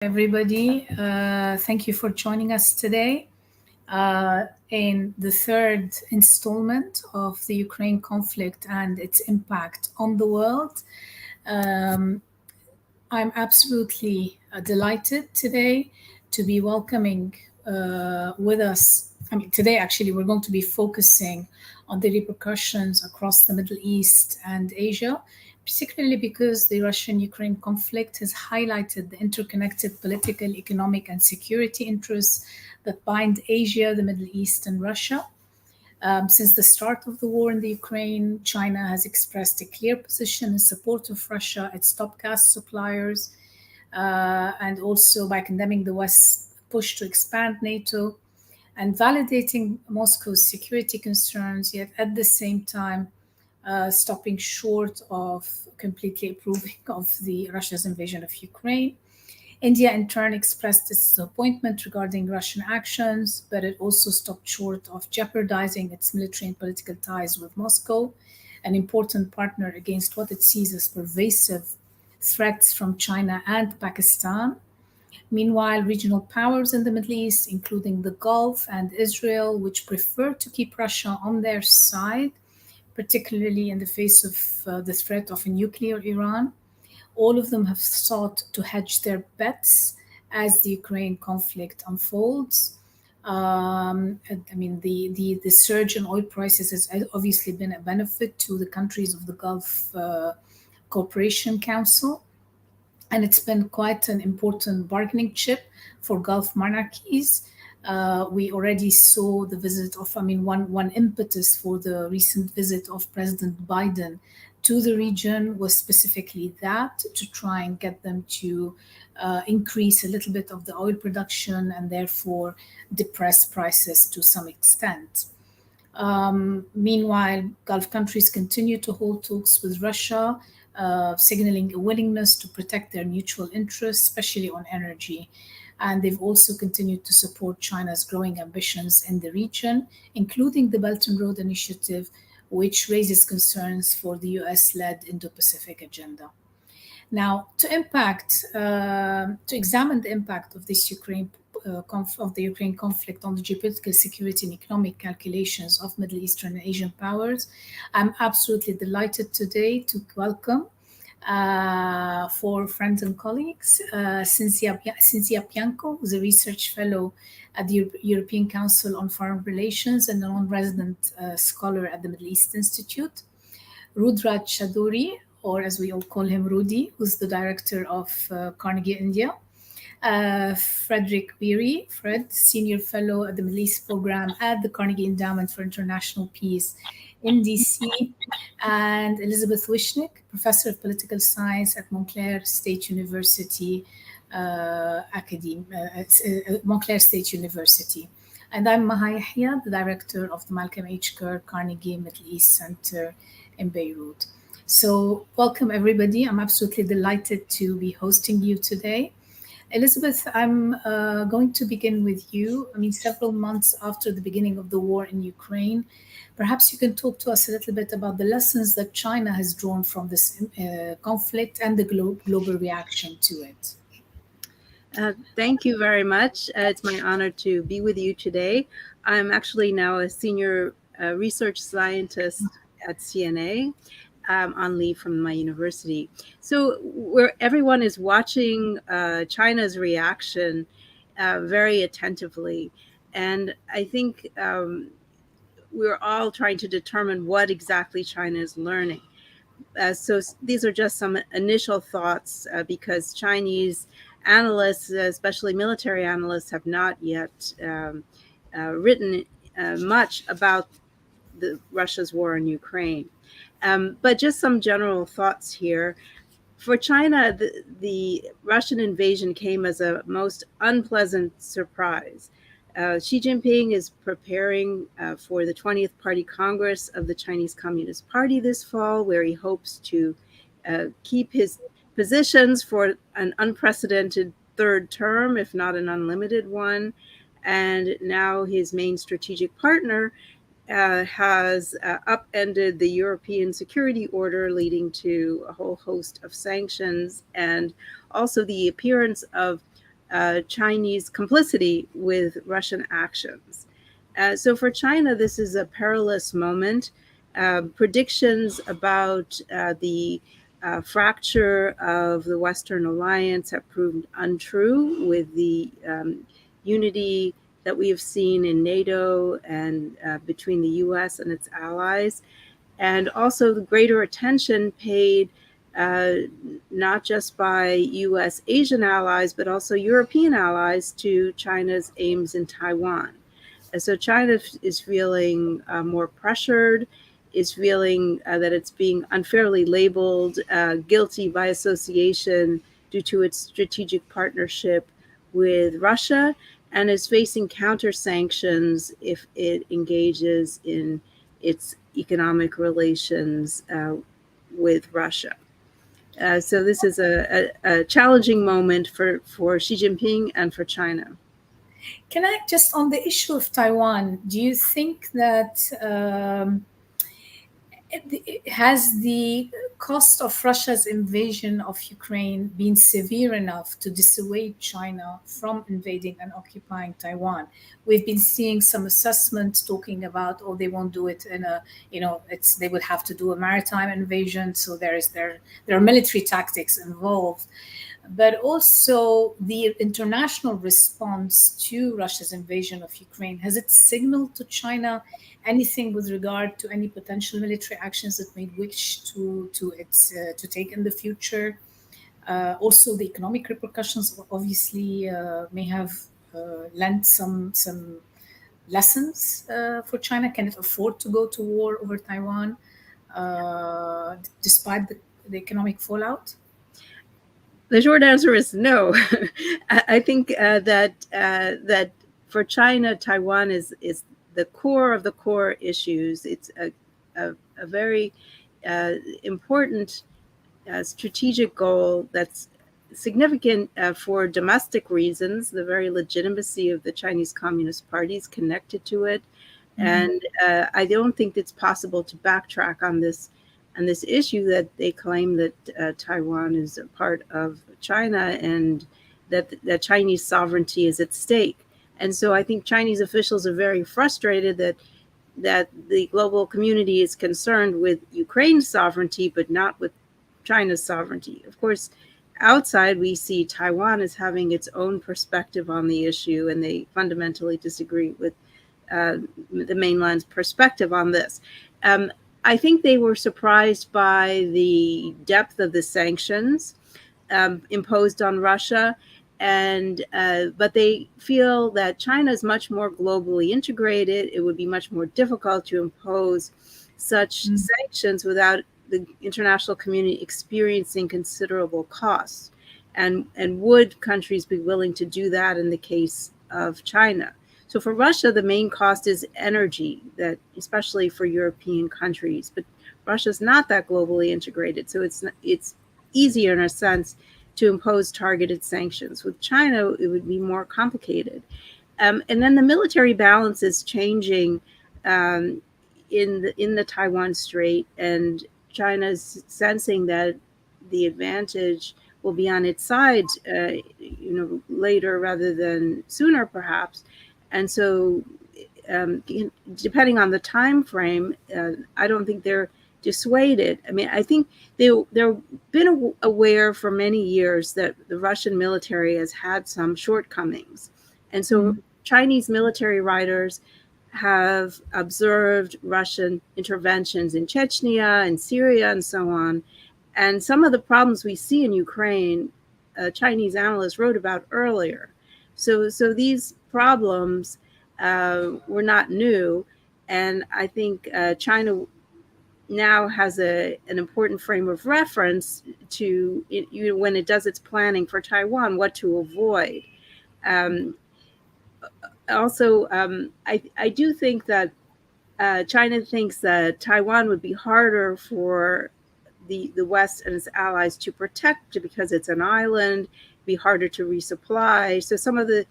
Everybody. Thank you for joining us today in the third installment of the Ukraine conflict and its impact on the world. I'm absolutely delighted today to be welcoming with us. Today actually we're going to be focusing on the repercussions across the Middle East and Asia, particularly because the Russian-Ukraine conflict has highlighted the interconnected political, economic, and security interests that bind Asia, the Middle East, and Russia. Since the start of the war in the Ukraine, China has expressed a clear position in support of Russia, its top gas suppliers, and also by condemning the West's push to expand NATO and validating Moscow's security concerns, yet at the same time stopping short of completely approving of the Russia's invasion of Ukraine. India, in turn, expressed its disappointment regarding Russian actions, but it also stopped short of jeopardizing its military and political ties with Moscow, an important partner against what it sees as pervasive threats from China and Pakistan. Meanwhile, regional powers in the Middle East, including the Gulf and Israel, which prefer to keep Russia on their side, particularly in the face of the threat of a nuclear Iran, all of them have sought to hedge their bets as the Ukraine conflict unfolds. The surge in oil prices has obviously been a benefit to the countries of the Gulf Cooperation Council, and it's been quite an important bargaining chip for Gulf monarchies. We already saw the visit of, one impetus for the recent visit of President Biden to the region was specifically that, to try and get them to increase a little bit of the oil production and therefore depress prices to some extent. Meanwhile, Gulf countries continue to hold talks with Russia, signaling a willingness to protect their mutual interests, especially on energy. And they've also continued to support China's growing ambitions in the region, including the Belt and Road Initiative, which raises concerns for the US-led Indo-Pacific agenda. Now, to examine the impact of this of the Ukraine conflict on the geopolitical, security, and economic calculations of Middle Eastern and Asian powers, I'm absolutely delighted today to welcome for friends and colleagues, Cinzia Bianco, who's a research fellow at the European Council on Foreign Relations and a non-resident scholar at the Middle East Institute, Rudraj Chaudhuri, or as we all call him, Rudy, who's the director of Carnegie India, Frederick Beery, Fred, senior fellow at the Middle East program at the Carnegie Endowment for International Peace in DC, and Elizabeth Wishnick, professor of political science at Montclair State University Montclair State University. And I'm Maha Yahya, the director of the Malcolm H. Kerr Carnegie Middle East Center in Beirut. So welcome everybody. I'm absolutely delighted to be hosting you today. Elizabeth, I'm going to begin with you. Several months after the beginning of the war in Ukraine, perhaps you can talk to us a little bit about the lessons that China has drawn from this conflict and the global reaction to it. Thank you very much. It's my honor to be with you today. I'm actually now a senior research scientist at CNA. On leave from my university. So where everyone is watching China's reaction very attentively. And I think we're all trying to determine what exactly China is learning. So these are just some initial thoughts because Chinese analysts, especially military analysts, have not yet written much about Russia's war in Ukraine. But just some general thoughts here. For China, the Russian invasion came as a most unpleasant surprise. Xi Jinping is preparing for the 20th Party Congress of the Chinese Communist Party this fall, where he hopes to keep his positions for an unprecedented third term, if not an unlimited one. And now his main strategic partner has upended the European security order, leading to a whole host of sanctions, and also the appearance of Chinese complicity with Russian actions. So for China, this is a perilous moment. Predictions about the fracture of the Western alliance have proved untrue with the unity that we have seen in NATO and between the US and its allies, and also the greater attention paid uh, not just by US Asian allies, but also European allies to China's aims in Taiwan. And so China is feeling more pressured, is feeling that it's being unfairly labeled guilty by association due to its strategic partnership with Russia, and is facing counter sanctions if it engages in its economic relations with Russia. So this is a challenging moment for Xi Jinping and for China. Can I just, on the issue of Taiwan, do you think that has the cost of Russia's invasion of Ukraine been severe enough to dissuade China from invading and occupying Taiwan? We've been seeing some assessments talking about, oh, they won't do it in a, they would have to do a maritime invasion. So there are military tactics involved. But also the international response to Russia's invasion of Ukraine. Has it signaled to China anything with regard to any potential military actions it may wish to take in the future? Also, the economic repercussions obviously may have lent some lessons for China. Can it afford to go to war over Taiwan despite the economic fallout? The short answer is no. I think that for China, Taiwan is the core of the core issues. It's a very important strategic goal that's significant for domestic reasons. The very legitimacy of the Chinese Communist Party is connected to it, and I don't think it's possible to backtrack on this issue that they claim that Taiwan is a part of China and that Chinese sovereignty is at stake. And so I think Chinese officials are very frustrated that the global community is concerned with Ukraine's sovereignty, but not with China's sovereignty. Of course, outside we see Taiwan as having its own perspective on the issue, and they fundamentally disagree with the mainland's perspective on this. I think they were surprised by the depth of the sanctions imposed on Russia, and but they feel that China is much more globally integrated. It would be much more difficult to impose such sanctions without the international community experiencing considerable costs. And would countries be willing to do that in the case of China? So for Russia, the main cost is energy, that especially for European countries. But Russia's not that globally integrated, so it's easier in a sense to impose targeted sanctions. With China, it would be more complicated. And then the military balance is changing in the Taiwan Strait, and China's sensing that the advantage will be on its side, later rather than sooner, perhaps. And so, depending on the time frame, I don't think they're dissuaded. I mean, I think they've been aware for many years that the Russian military has had some shortcomings. And so Chinese military writers have observed Russian interventions in Chechnya and Syria and so on. And some of the problems we see in Ukraine, Chinese analysts wrote about earlier. So these problems were not new. And I think China now has an important frame of reference to when it does its planning for Taiwan, what to avoid. Also, I do think that China thinks that Taiwan would be harder for the West and its allies to protect because it's an island, be harder to resupply. So some of the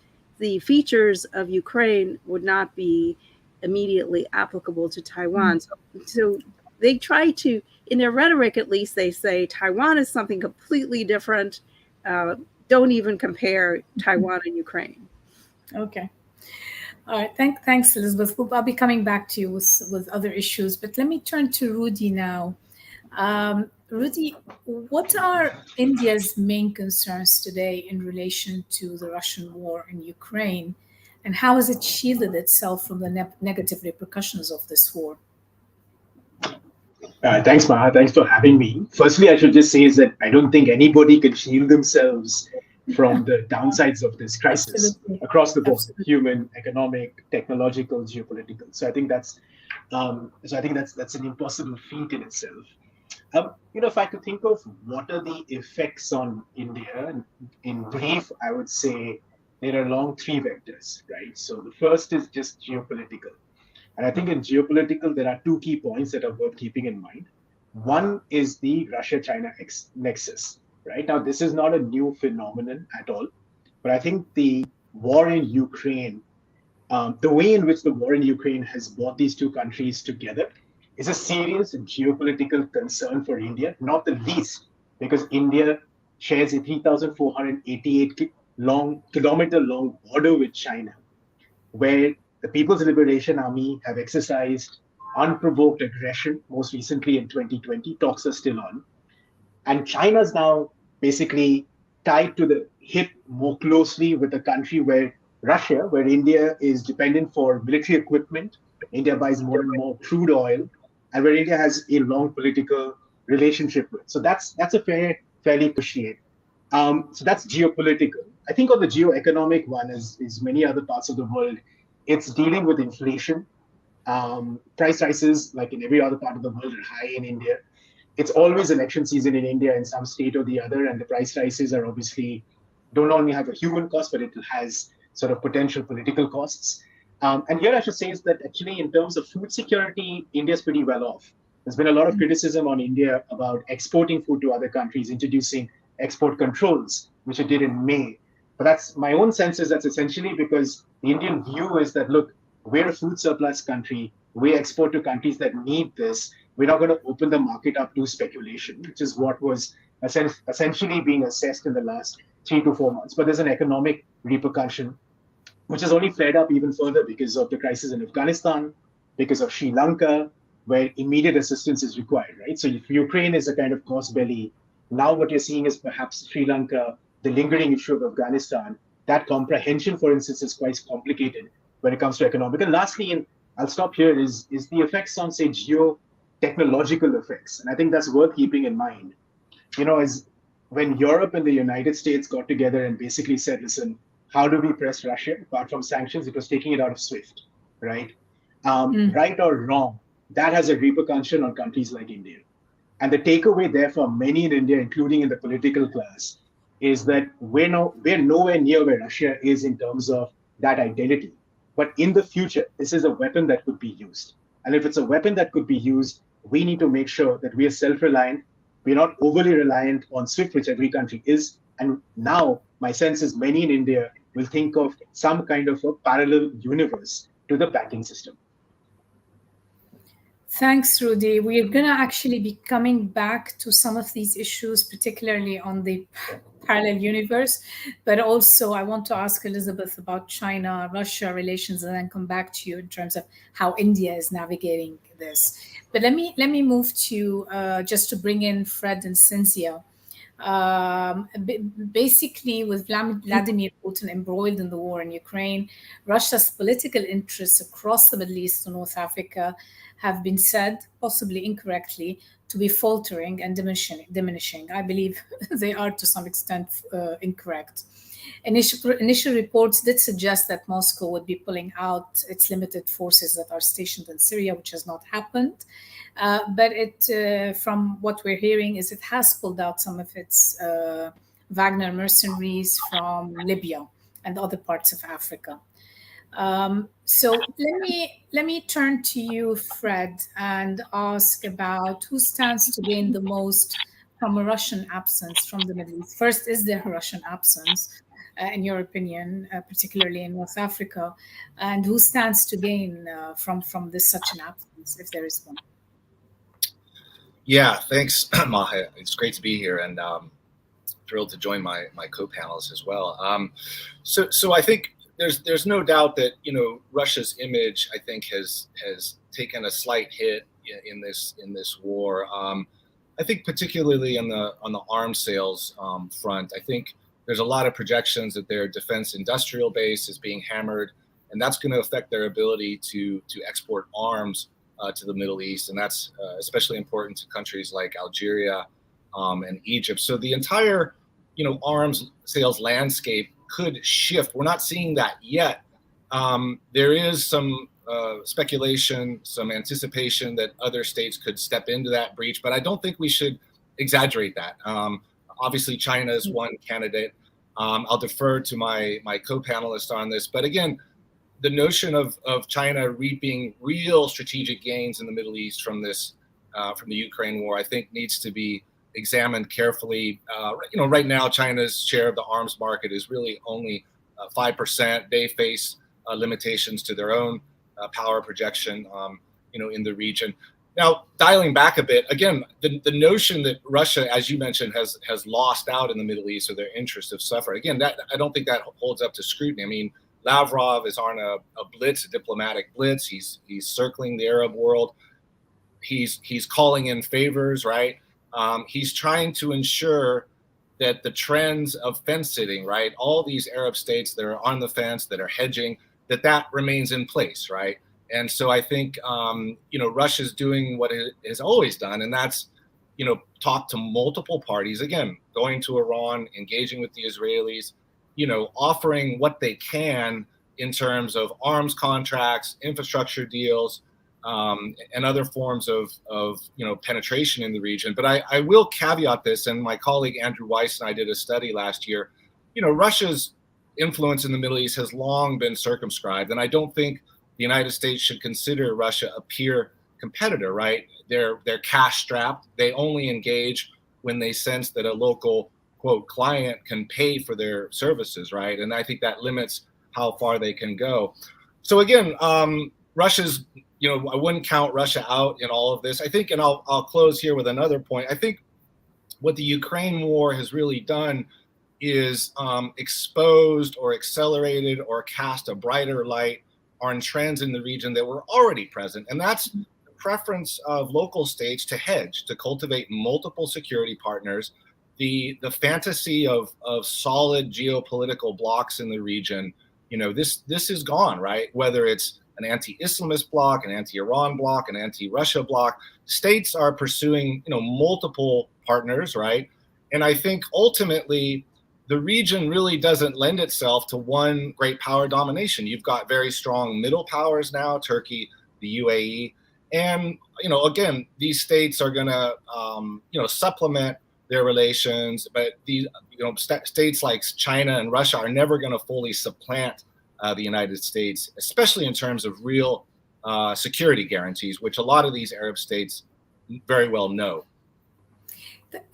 features of Ukraine would not be immediately applicable to Taiwan. So they try to, in their rhetoric at least, they say Taiwan is something completely different. don't even compare Taiwan and Ukraine. Okay. All right. Thanks, Elizabeth. I'll be coming back to you with other issues, but let me turn to Rudy now. Rudy, what are India's main concerns today in relation to the Russian war in Ukraine, and how has it shielded itself from the negative repercussions of this war? Thanks, Maha. Thanks for having me. Firstly, I should just say is that I don't think anybody can shield themselves from the downsides of this crisis across the board: human, economic, technological, geopolitical. So I think that's an impossible feat in itself. If I could think of what are the effects on India, in brief, I would say there are along three vectors, right? So the first is just geopolitical. And I think in geopolitical, there are two key points that are worth keeping in mind. One is the Russia-China nexus, right? Now, this is not a new phenomenon at all, but I think the war in Ukraine, the way in which the war in Ukraine has brought these two countries together is a serious geopolitical concern for India, not the least, because India shares a 3,488 kilometer long border with China, where the People's Liberation Army have exercised unprovoked aggression, most recently in 2020. Talks are still on. And China's now basically tied to the hip more closely with a country where Russia, where India is dependent for military equipment. India buys more and more crude oil, and where India has a long political relationship with. So that's a fairly appreciate. So that's geopolitical. I think on the geoeconomic one, is many other parts of the world, it's dealing with inflation. Price rises, like in every other part of the world, are high in India. It's always election season in India in some state or the other, and the price rises are obviously don't only have a human cost, but it has sort of potential political costs. And here I should say is that actually in terms of food security, India's pretty well off. There's been a lot of criticism on India about exporting food to other countries, introducing export controls, which it did in May. But that's my own sense is that's essentially because the Indian view is that, look, we're a food surplus country. We export to countries that need this. We're not going to open the market up to speculation, which is what was essentially being assessed in the last 3 to 4 months. But there's an economic repercussion, which has only flared up even further because of the crisis in Afghanistan, because of Sri Lanka, where immediate assistance is required, right? So if Ukraine is a kind of cost belly, now what you're seeing is perhaps Sri Lanka, the lingering issue of Afghanistan. That comprehension, for instance, is quite complicated when it comes to economic. And lastly, and I'll stop here, is the effects on, say, Geo Technological Effects. And I think that's worth keeping in mind. As when Europe and the United States got together and basically said, listen, how do we press Russia? Apart from sanctions, it was taking it out of SWIFT, right? Right or wrong, that has a repercussion on countries like India. And the takeaway there for many in India, including in the political class, is that we're nowhere near where Russia is in terms of that identity. But in the future, this is a weapon that could be used. And if it's a weapon that could be used, we need to make sure that we are self-reliant. We're not overly reliant on SWIFT, which every country is. And now my sense is many in India will think of some kind of a parallel universe to the banking system. Thanks, Rudy. We're going to actually be coming back to some of these issues, particularly on the parallel universe. But also, I want to ask Elizabeth about China-Russia relations, and then come back to you in terms of how India is navigating this. But let me move to just to bring in Fred and Cynthia. Basically, with Vladimir Putin embroiled in the war in Ukraine, Russia's political interests across the Middle East and North Africa have been said, possibly incorrectly, to be faltering and diminishing. I believe they are to some extent incorrect. Initial reports did suggest that Moscow would be pulling out its limited forces that are stationed in Syria, which has not happened. But from what we're hearing, is it has pulled out some of its Wagner mercenaries from Libya and other parts of Africa. So let me turn to you, Fred, and ask about who stands to gain the most from a Russian absence from the Middle East. First, is there a Russian absence, in your opinion, particularly in North Africa, and who stands to gain from this such an absence, if there is one? Yeah, thanks, Maha. It's great to be here. And thrilled to join my co-panelists as well. So I think there's no doubt that Russia's image, I think, has taken a slight hit in this war. I think particularly on the arms sales front. I think there's a lot of projections that their defense industrial base is being hammered, and that's going to affect their ability to export arms to the Middle East, and that's especially important to countries like Algeria and Egypt. So the entire arms sales landscape could shift. We're not seeing that yet. There is some speculation, some anticipation that other states could step into that breach, but I don't think we should exaggerate that. Obviously, China is one candidate. I'll defer to my co-panelist on this, but again, the notion of China reaping real strategic gains in the Middle East from the Ukraine war, I think needs to be examined carefully. Right now, China's share of the arms market is really only 5%. They face limitations to their own power projection, in the region. Now, dialing back a bit, again, the notion that Russia, as you mentioned, has lost out in the Middle East or their interests have suffered. Again, that I don't think that holds up to scrutiny. I mean, Lavrov is on a blitz, a diplomatic blitz. He's circling the Arab world. He's calling in favors, right? He's trying to ensure that the trends of fence sitting, right? All these Arab states that are on the fence, that are hedging, that remains in place, right? And so I think, Russia's doing what it has always done, and that's, talk to multiple parties, again, going to Iran, engaging with the Israelis, offering what they can in terms of arms contracts, infrastructure deals, and other forms of penetration in the region. But I will caveat this, and my colleague Andrew Weiss and I did a study last year. Russia's influence in the Middle East has long been circumscribed, and I don't think the United States should consider Russia a peer competitor, right? They're cash strapped. They only engage when they sense that a local, quote, client can pay for their services, right? And I think that limits how far they can go. So again, Russia's, I wouldn't count Russia out in all of this. I think, and I'll close here with another point. I think what the Ukraine war has really done is exposed or accelerated or cast a brighter light on trends in the region that were already present. And that's the preference of local states to hedge, to cultivate multiple security partners, the fantasy of solid geopolitical blocks in the region. This is gone, right? Whether it's an anti-Islamist bloc, an anti-Iran bloc, an anti-Russia bloc, states are pursuing, multiple partners, right? And I think ultimately the region really doesn't lend itself to one great power domination. You've got very strong middle powers now, Turkey, the UAE. And, again, these states are going to, supplement their relations. But these, states like China and Russia are never going to fully supplant the United States, especially in terms of real security guarantees, which a lot of these Arab states very well know.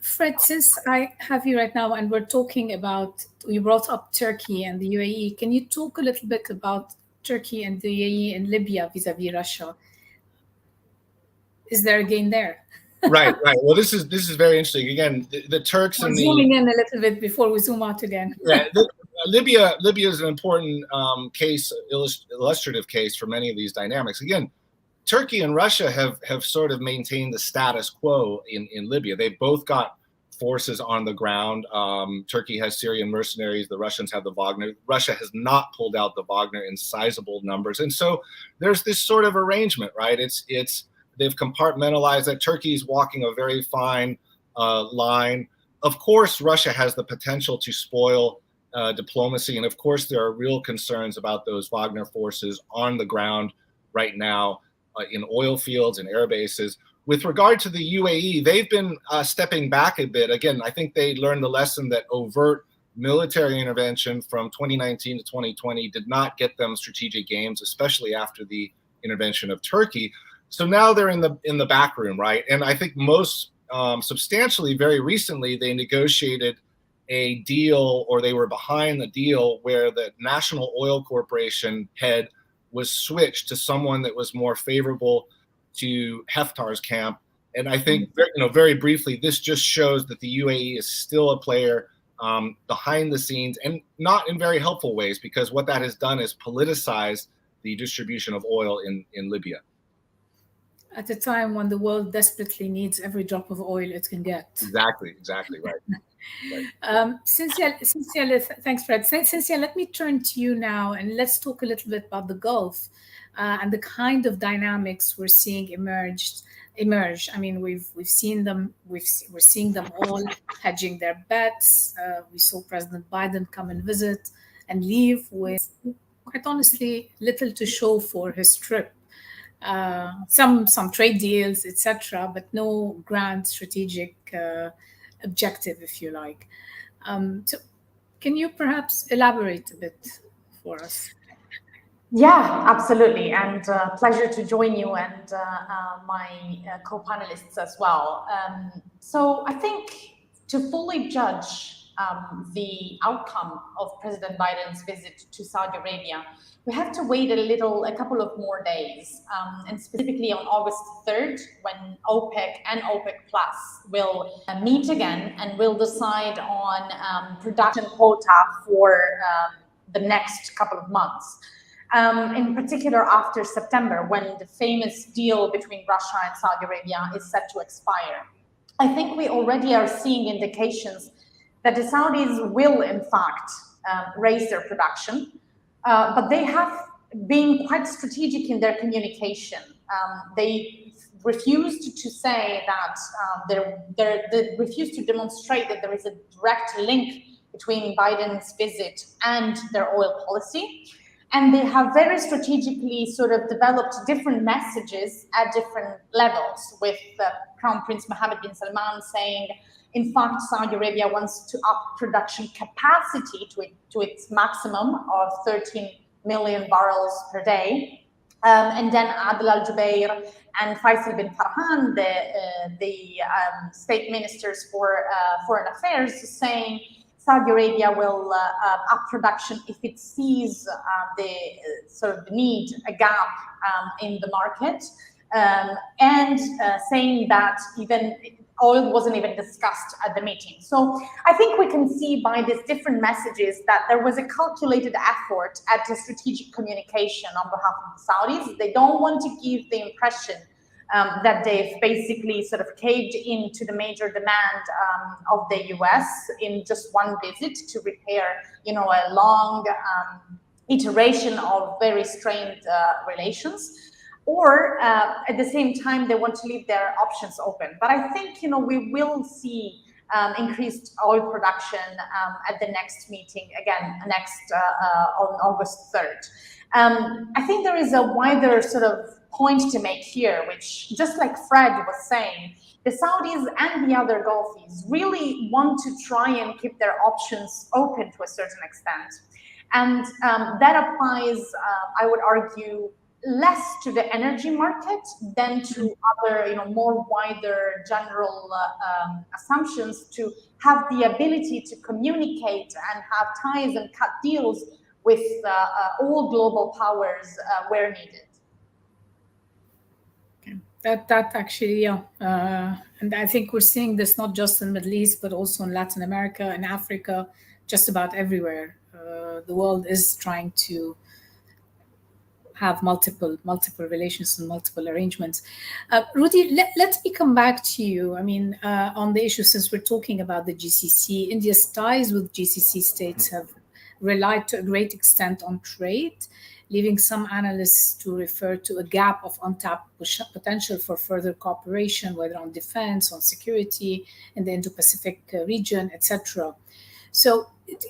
Fred, since I have you right now and we're talking about, you brought up Turkey and the UAE, can you talk a little bit about Turkey and the UAE and Libya vis-a-vis Russia? Is there a gain there? Right. Well, this is very interesting. Again, the Turks and zooming in a little bit before we zoom out again. Yeah, Libya is an important illustrative case for many of these dynamics. Again, Turkey and Russia have sort of maintained the status quo in Libya. They've both got forces on the ground. Turkey has Syrian mercenaries. The Russians have the Wagner. Russia has not pulled out the Wagner in sizable numbers. And so there's this sort of arrangement, right? They've compartmentalized that. Turkey's walking a very fine line. Of course, Russia has the potential to spoil diplomacy. And of course, there are real concerns about those Wagner forces on the ground right now in oil fields and air bases. With regard to the UAE, they've been stepping back a bit. Again, I think they learned the lesson that overt military intervention from 2019 to 2020 did not get them strategic gains, especially after the intervention of Turkey. So now they're in the back room, right? And I think most substantially, very recently, they negotiated a deal, or they were behind the deal, where the National Oil Corporation head was switched to someone that was more favorable to Haftar's camp. And I think, very briefly, this just shows that the UAE is still a player behind the scenes, and not in very helpful ways, because what that has done is politicize the distribution of oil in Libya. At a time when the world desperately needs every drop of oil it can get. Exactly, right. Cynthia, thanks, Fred. Cynthia, let me turn to you now, and let's talk a little bit about the Gulf and the kind of dynamics we're seeing emerge. I mean, we've seen them. We're seeing them all hedging their bets. We saw President Biden come and visit and leave with, quite honestly, little to show for his trip. Some trade deals, etc., but no grand strategic objective, if you like. So can you perhaps elaborate a bit for us? Yeah, absolutely. And pleasure to join you and my co-panelists as well. So I think to fully judge the outcome of President Biden's visit to Saudi Arabia, we have to wait a couple of more days, and specifically on August 3rd, when OPEC and OPEC Plus will meet again and will decide on production quota for the next couple of months. In particular after September, when the famous deal between Russia and Saudi Arabia is set to expire. I think we already are seeing indications that the Saudis will, in fact, raise their production, but they have been quite strategic in their communication. They refused to say that, they refused to demonstrate that there is a direct link between Biden's visit and their oil policy. And they have very strategically sort of developed different messages at different levels, with Crown Prince Mohammed bin Salman saying, in fact, Saudi Arabia wants to up production capacity to its maximum of 13 million barrels per day. And then Adel Al-Jubeir and Faisal bin Farhan, the state ministers for foreign affairs, saying Saudi Arabia will up production if it sees the need, a gap in the market, and saying that even oil wasn't even discussed at the meeting. So I think we can see by these different messages that there was a calculated effort at the strategic communication on behalf of the Saudis. They don't want to give the impression that they've basically sort of caved into the major demand of the US in just one visit to repair, a long iteration of very strained relations. Or at the same time, they want to leave their options open. But I think, we will see increased oil production at the next meeting, again, on August 3rd. I think there is a wider sort of point to make here, which, just like Fred was saying, the Saudis and the other Gulfies really want to try and keep their options open to a certain extent. And that applies, I would argue, less to the energy market than to other, more wider general assumptions to have the ability to communicate and have ties and cut deals with all global powers where needed. That actually, yeah. And I think we're seeing this not just in the Middle East, but also in Latin America and Africa, just about everywhere. The world is trying to have multiple relations and multiple arrangements. Rudy, let me come back to you. I mean, on the issue, since we're talking about the GCC, India's ties with GCC states have relied to a great extent on trade, leaving some analysts to refer to a gap of untapped potential for further cooperation, whether on defense, on security, in the Indo-Pacific region, etc. So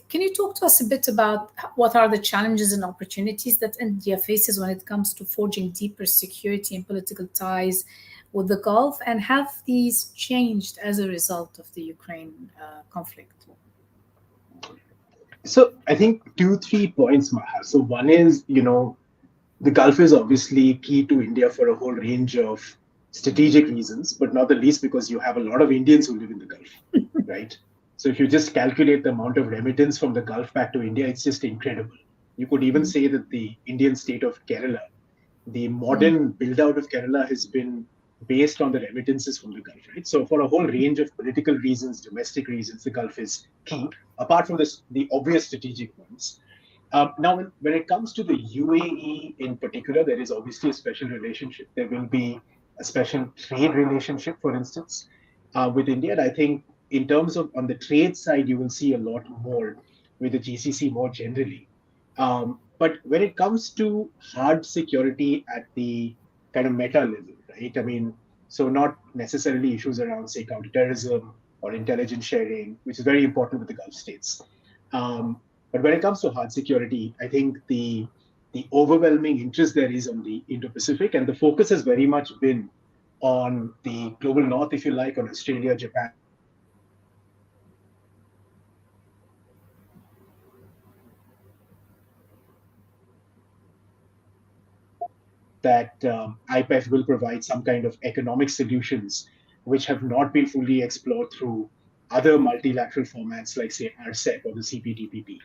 can you talk to us a bit about what are the challenges and opportunities that India faces when it comes to forging deeper security and political ties with the Gulf, and have these changed as a result of the Ukraine conflict? So I think 2-3 points, Maha. So one is, the Gulf is obviously key to India for a whole range of strategic reasons, but not the least because you have a lot of Indians who live in the Gulf, right? So if you just calculate the amount of remittance from the Gulf back to India, it's just incredible. You could even say that the Indian state of Kerala, the modern build out of Kerala has been based on the remittances from the Gulf, right? So for a whole range of political reasons, domestic reasons, the Gulf is key, apart from the obvious strategic ones. Now, when it comes to the UAE in particular, there is obviously a special relationship. There will be a special trade relationship, for instance, with India. And I think in terms of on the trade side, you will see a lot more with the GCC more generally. But when it comes to hard security at the kind of meta level, right? I mean, so not necessarily issues around, say, counterterrorism or intelligence sharing, which is very important with the Gulf states. But when it comes to hard security, I think the overwhelming interest there is on the Indo-Pacific, and the focus has very much been on the global north, if you like, on Australia, Japan, that IPEF will provide some kind of economic solutions which have not been fully explored through other multilateral formats like, say, RCEP or the CPTPP.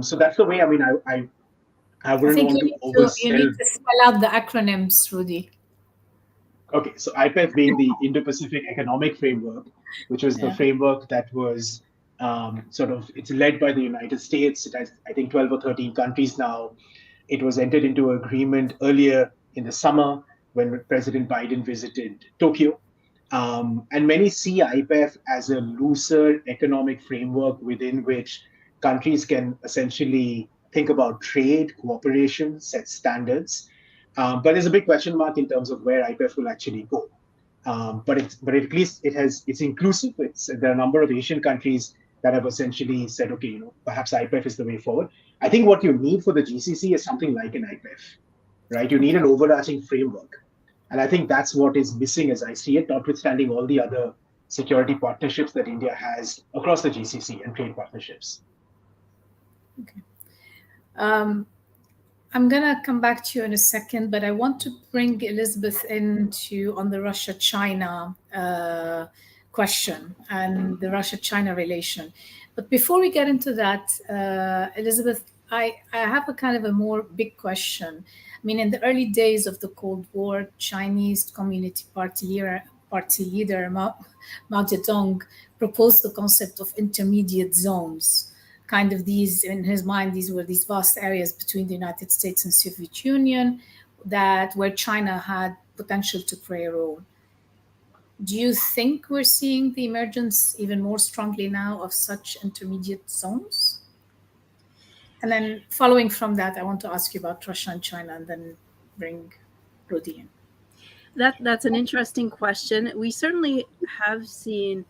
So that's the way. I mean, I wouldn't want to oversell. You need to spell out the acronyms, Rudy. Okay, so IPEF being the Indo-Pacific Economic Framework, which was the framework that was it's led by the United States. It has, I think, 12 or 13 countries now. It was entered into agreement earlier in the summer when President Biden visited Tokyo. And many see IPEF as a looser economic framework within which countries can essentially think about trade, cooperation, set standards. But there's a big question mark in terms of where IPEF will actually go. But at least it's inclusive. There are a number of Asian countries that have essentially said, okay, perhaps IPEF is the way forward. I think what you need for the GCC is something like an IPEF, right? You need an overarching framework. And I think that's what is missing as I see it, notwithstanding all the other security partnerships that India has across the GCC and trade partnerships. Okay. I'm going to come back to you in a second, but I want to bring Elizabeth into on the Russia-China question and the Russia-China relation. But before we get into that, Elizabeth, I have a kind of a more big question. I mean, in the early days of the Cold War, Chinese Communist Party leader Mao Zedong proposed the concept of intermediate zones. Kind of these, in his mind, these were these vast areas between the United States and Soviet Union where China had potential to play a role. Do you think we're seeing the emergence even more strongly now of such intermediate zones? And then following from that, I want to ask you about Russia and China and then bring Rudy in. That's an interesting question. We certainly have seen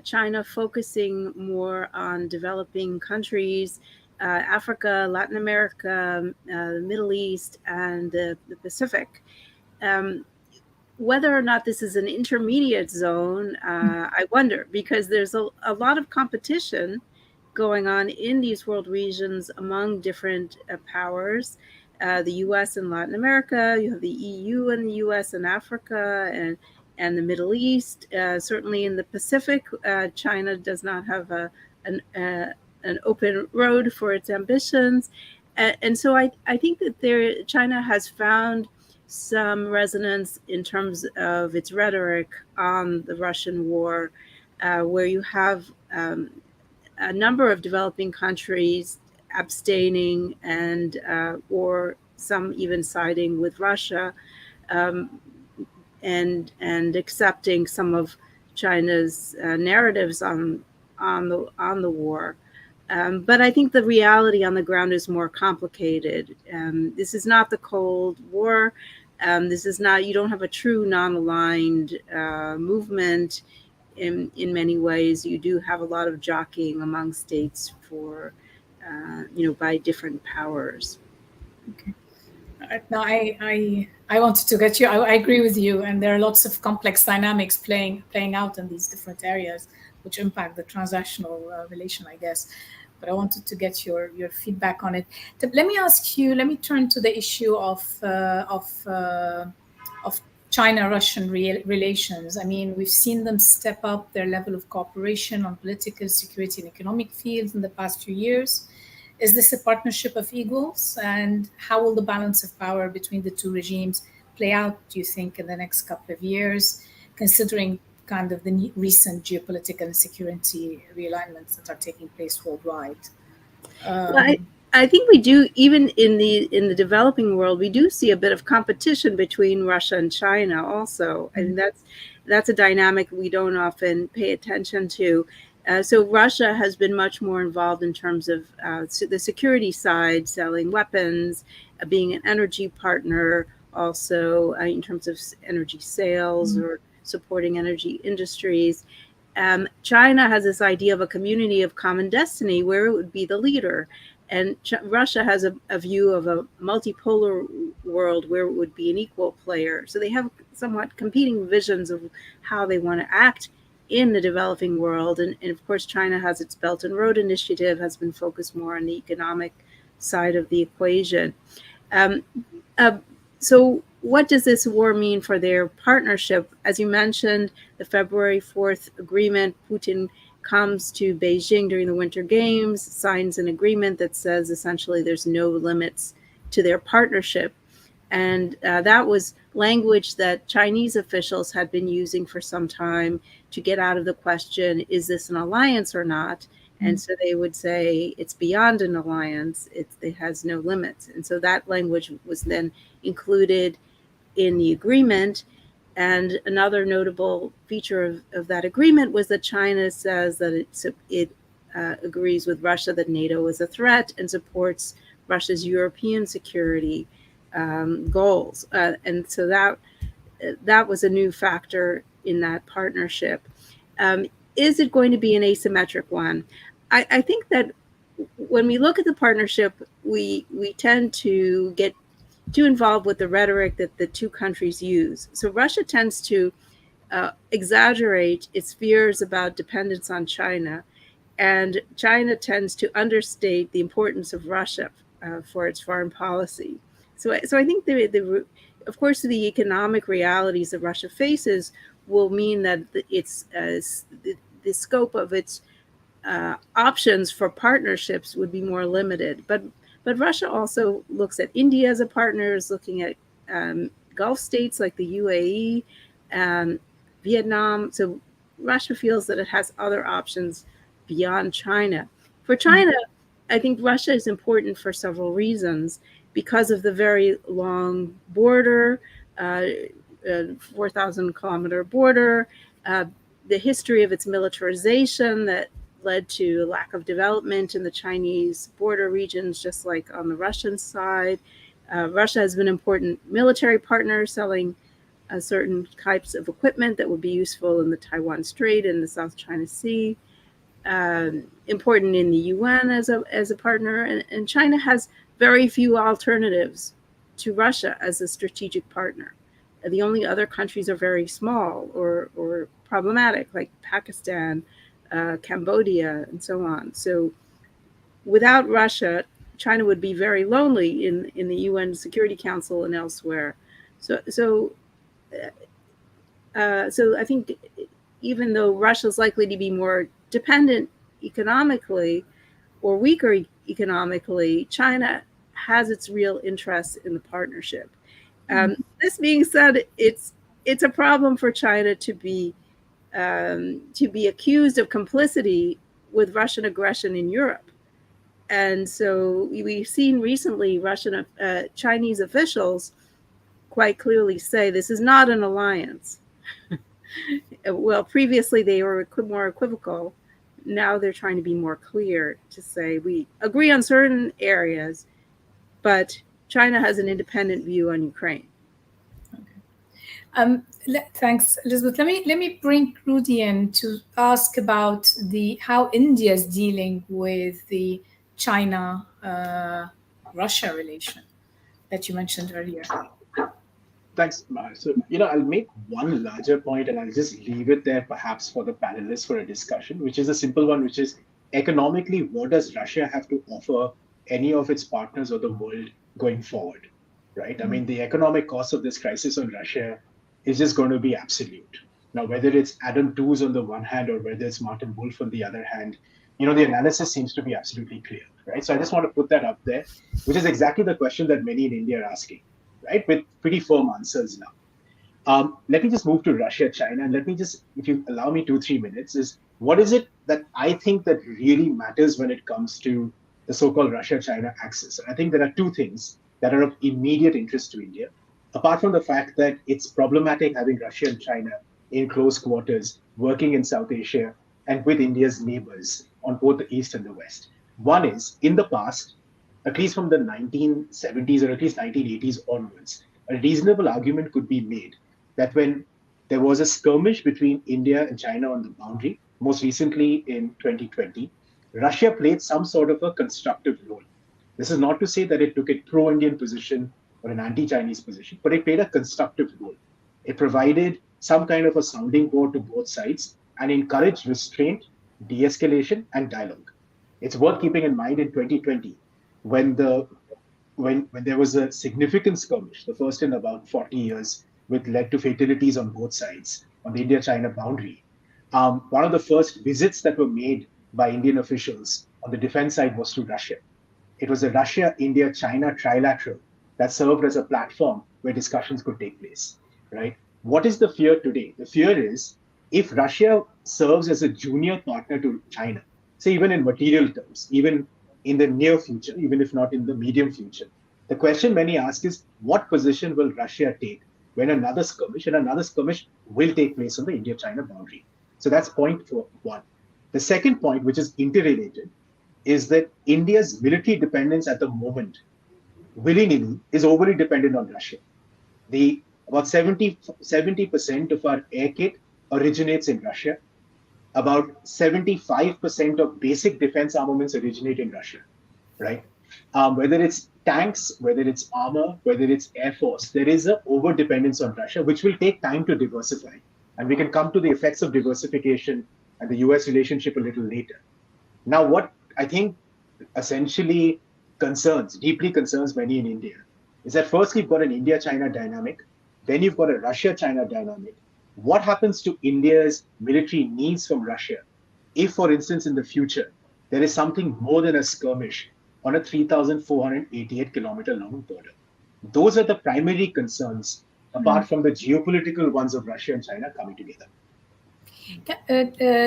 China focusing more on developing countries, Africa, Latin America, the Middle East, and the Pacific. Whether or not this is an intermediate zone, I wonder, because there's a lot of competition going on in these world regions among different powers. The U.S. and Latin America, you have the EU and the U.S. and Africa, and the Middle East. Certainly in the Pacific, China does not have an open road for its ambitions. And so I think that China has found some resonance in terms of its rhetoric on the Russian war, where you have a number of developing countries abstaining and or some even siding with Russia, and accepting some of China's narratives on the war. But I think the reality on the ground is more complicated. This is not the Cold War. This is not, you don't have a true non-aligned movement. In many ways, you do have a lot of jockeying among states for, by different powers. Okay. Now, I wanted to get you. I agree with you, and there are lots of complex dynamics playing out in these different areas, which impact the transactional relation, I guess. But I wanted to get your feedback on it. Let me ask you. Let me turn to the issue of China-Russian relations. I mean, we've seen them step up their level of cooperation on political, security, and economic fields in the past few years. Is this a partnership of equals? And how will the balance of power between the two regimes play out, do you think, in the next couple of years, considering kind of the recent geopolitical and security realignments that are taking place worldwide? Well, I think we do, even in the developing world, we do see a bit of competition between Russia and China also. I mean, that's a dynamic we don't often pay attention to. So Russia has been much more involved in terms of the security side, selling weapons, being an energy partner, also in terms of energy sales or supporting energy industries. China has this idea of a community of common destiny where it would be the leader. And Russia has a view of a multipolar world where it would be an equal player. So they have somewhat competing visions of how they want to act in the developing world. And of course, China has its Belt and Road Initiative, has been focused more on the economic side of the equation. So what does this war mean for their partnership? As you mentioned, the February 4th agreement, Putin comes to Beijing during the Winter Games, signs an agreement that says essentially there's no limits to their partnership. And that was language that Chinese officials had been using for some time to get out of the question, is this an alliance or not? And so they would say it's beyond an alliance, it has no limits. And so that language was then included in the agreement. And another notable feature of that agreement was that China says that it agrees with Russia that NATO is a threat and supports Russia's European security goals. And so that was a new factor in that partnership. Is it going to be an asymmetric one? I think that when we look at the partnership, we tend to get too involved with the rhetoric that the two countries use. So Russia tends to exaggerate its fears about dependence on China, and China tends to understate the importance of Russia for its foreign policy. So I think of course, the economic realities that Russia faces will mean that the scope of its options for partnerships would be more limited. But Russia also looks at India as a partner, is looking at Gulf states like the UAE, Vietnam. So Russia feels that it has other options beyond China. For China, I think Russia is important for several reasons. Because of the very long border, 4,000-kilometer border, the history of its militarization that led to a lack of development in the Chinese border regions, just like on the Russian side. Russia has been an important military partner, selling certain types of equipment that would be useful in the Taiwan Strait and the South China Sea. Important in the UN as a partner, and China has very few alternatives to Russia as a strategic partner. The only other countries are very small or problematic, like Pakistan, Cambodia, and so on. So without Russia, China would be very lonely in the UN Security Council and elsewhere. So I think even though Russia is likely to be more dependent economically or weaker economically, China has its in interest in the partnership. This being said, it's a problem for China to be accused of complicity with Russian aggression in Europe. And so we've seen recently Chinese officials quite clearly say this is not an alliance. Well, previously they were more equivocal. Now they're trying to be more clear to say we agree on certain areas, but China has an independent view on Ukraine. Okay. Thanks, Elizabeth. Let me bring Rudy in to ask about how India is dealing with the China-Russia relation that you mentioned earlier. Thanks, Mar. So, I'll make one larger point and I'll just leave it there perhaps for the panelists for a discussion, which is a simple one, which is economically, what does Russia have to offer any of its partners or the world going forward, right? I mean, the economic cost of this crisis on Russia is just going to be absolute. Now, whether it's Adam Tooze on the one hand or whether it's Martin Wolf on the other hand, the analysis seems to be absolutely clear, right? So I just want to put that up there, which is exactly the question that many in India are asking. right? With pretty firm answers now. Let me just move to Russia, China, and let me just, if you allow me 2-3 minutes, is what is it that I think that really matters when it comes to the so-called Russia-China axis? I think there are two things that are of immediate interest to India, apart from the fact that it's problematic having Russia and China in close quarters, working in South Asia and with India's neighbors on both the East and the West. One is, in the past, at least from the 1970s or at least 1980s onwards, a reasonable argument could be made that when there was a skirmish between India and China on the boundary, most recently in 2020, Russia played some sort of a constructive role. This is not to say that it took a pro-Indian position or an anti-Chinese position, but it played a constructive role. It provided some kind of a sounding board to both sides and encouraged restraint, de-escalation, and dialogue. It's worth keeping in mind in 2020, when there was a significant skirmish, the first in about 40 years, which led to fatalities on both sides on the India-China boundary. One of the first visits that were made by Indian officials on the defense side was to Russia. It was a Russia-India-China trilateral that served as a platform where discussions could take place, right? What is the fear today? The fear is if Russia serves as a junior partner to China, say even in material terms, even in the near future, even if not in the medium future, the question many ask is what position will Russia take when another skirmish will take place on the India-China boundary? So that's point one. The second point, which is interrelated, is that India's military dependence at the moment, willy-nilly, is overly dependent on Russia. About 70% of our air kit originates in Russia. About 75% of basic defense armaments originate in Russia, right? Whether it's tanks, whether it's armor, whether it's air force, there is an over-dependence on Russia, which will take time to diversify. And we can come to the effects of diversification and the US relationship a little later. Now, what I think essentially deeply concerns many in India, is that first you've got an India-China dynamic, then you've got a Russia-China dynamic. What happens to India's military needs from Russia if, for instance, in the future, there is something more than a skirmish on a 3,488-kilometer long border? Those are the primary concerns, apart from the geopolitical ones of Russia and China coming together.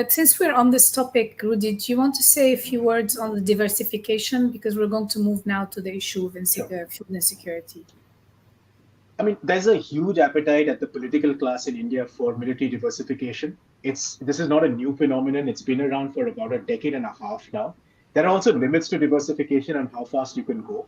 Since we're on this topic, Rudy, do you want to say a few words on the diversification? Because we're going to move now to the issue of food insecurity. I mean, there's a huge appetite at the political class in India for military diversification. This is not a new phenomenon. It's been around for about a decade and a half now. There are also limits to diversification and how fast you can go.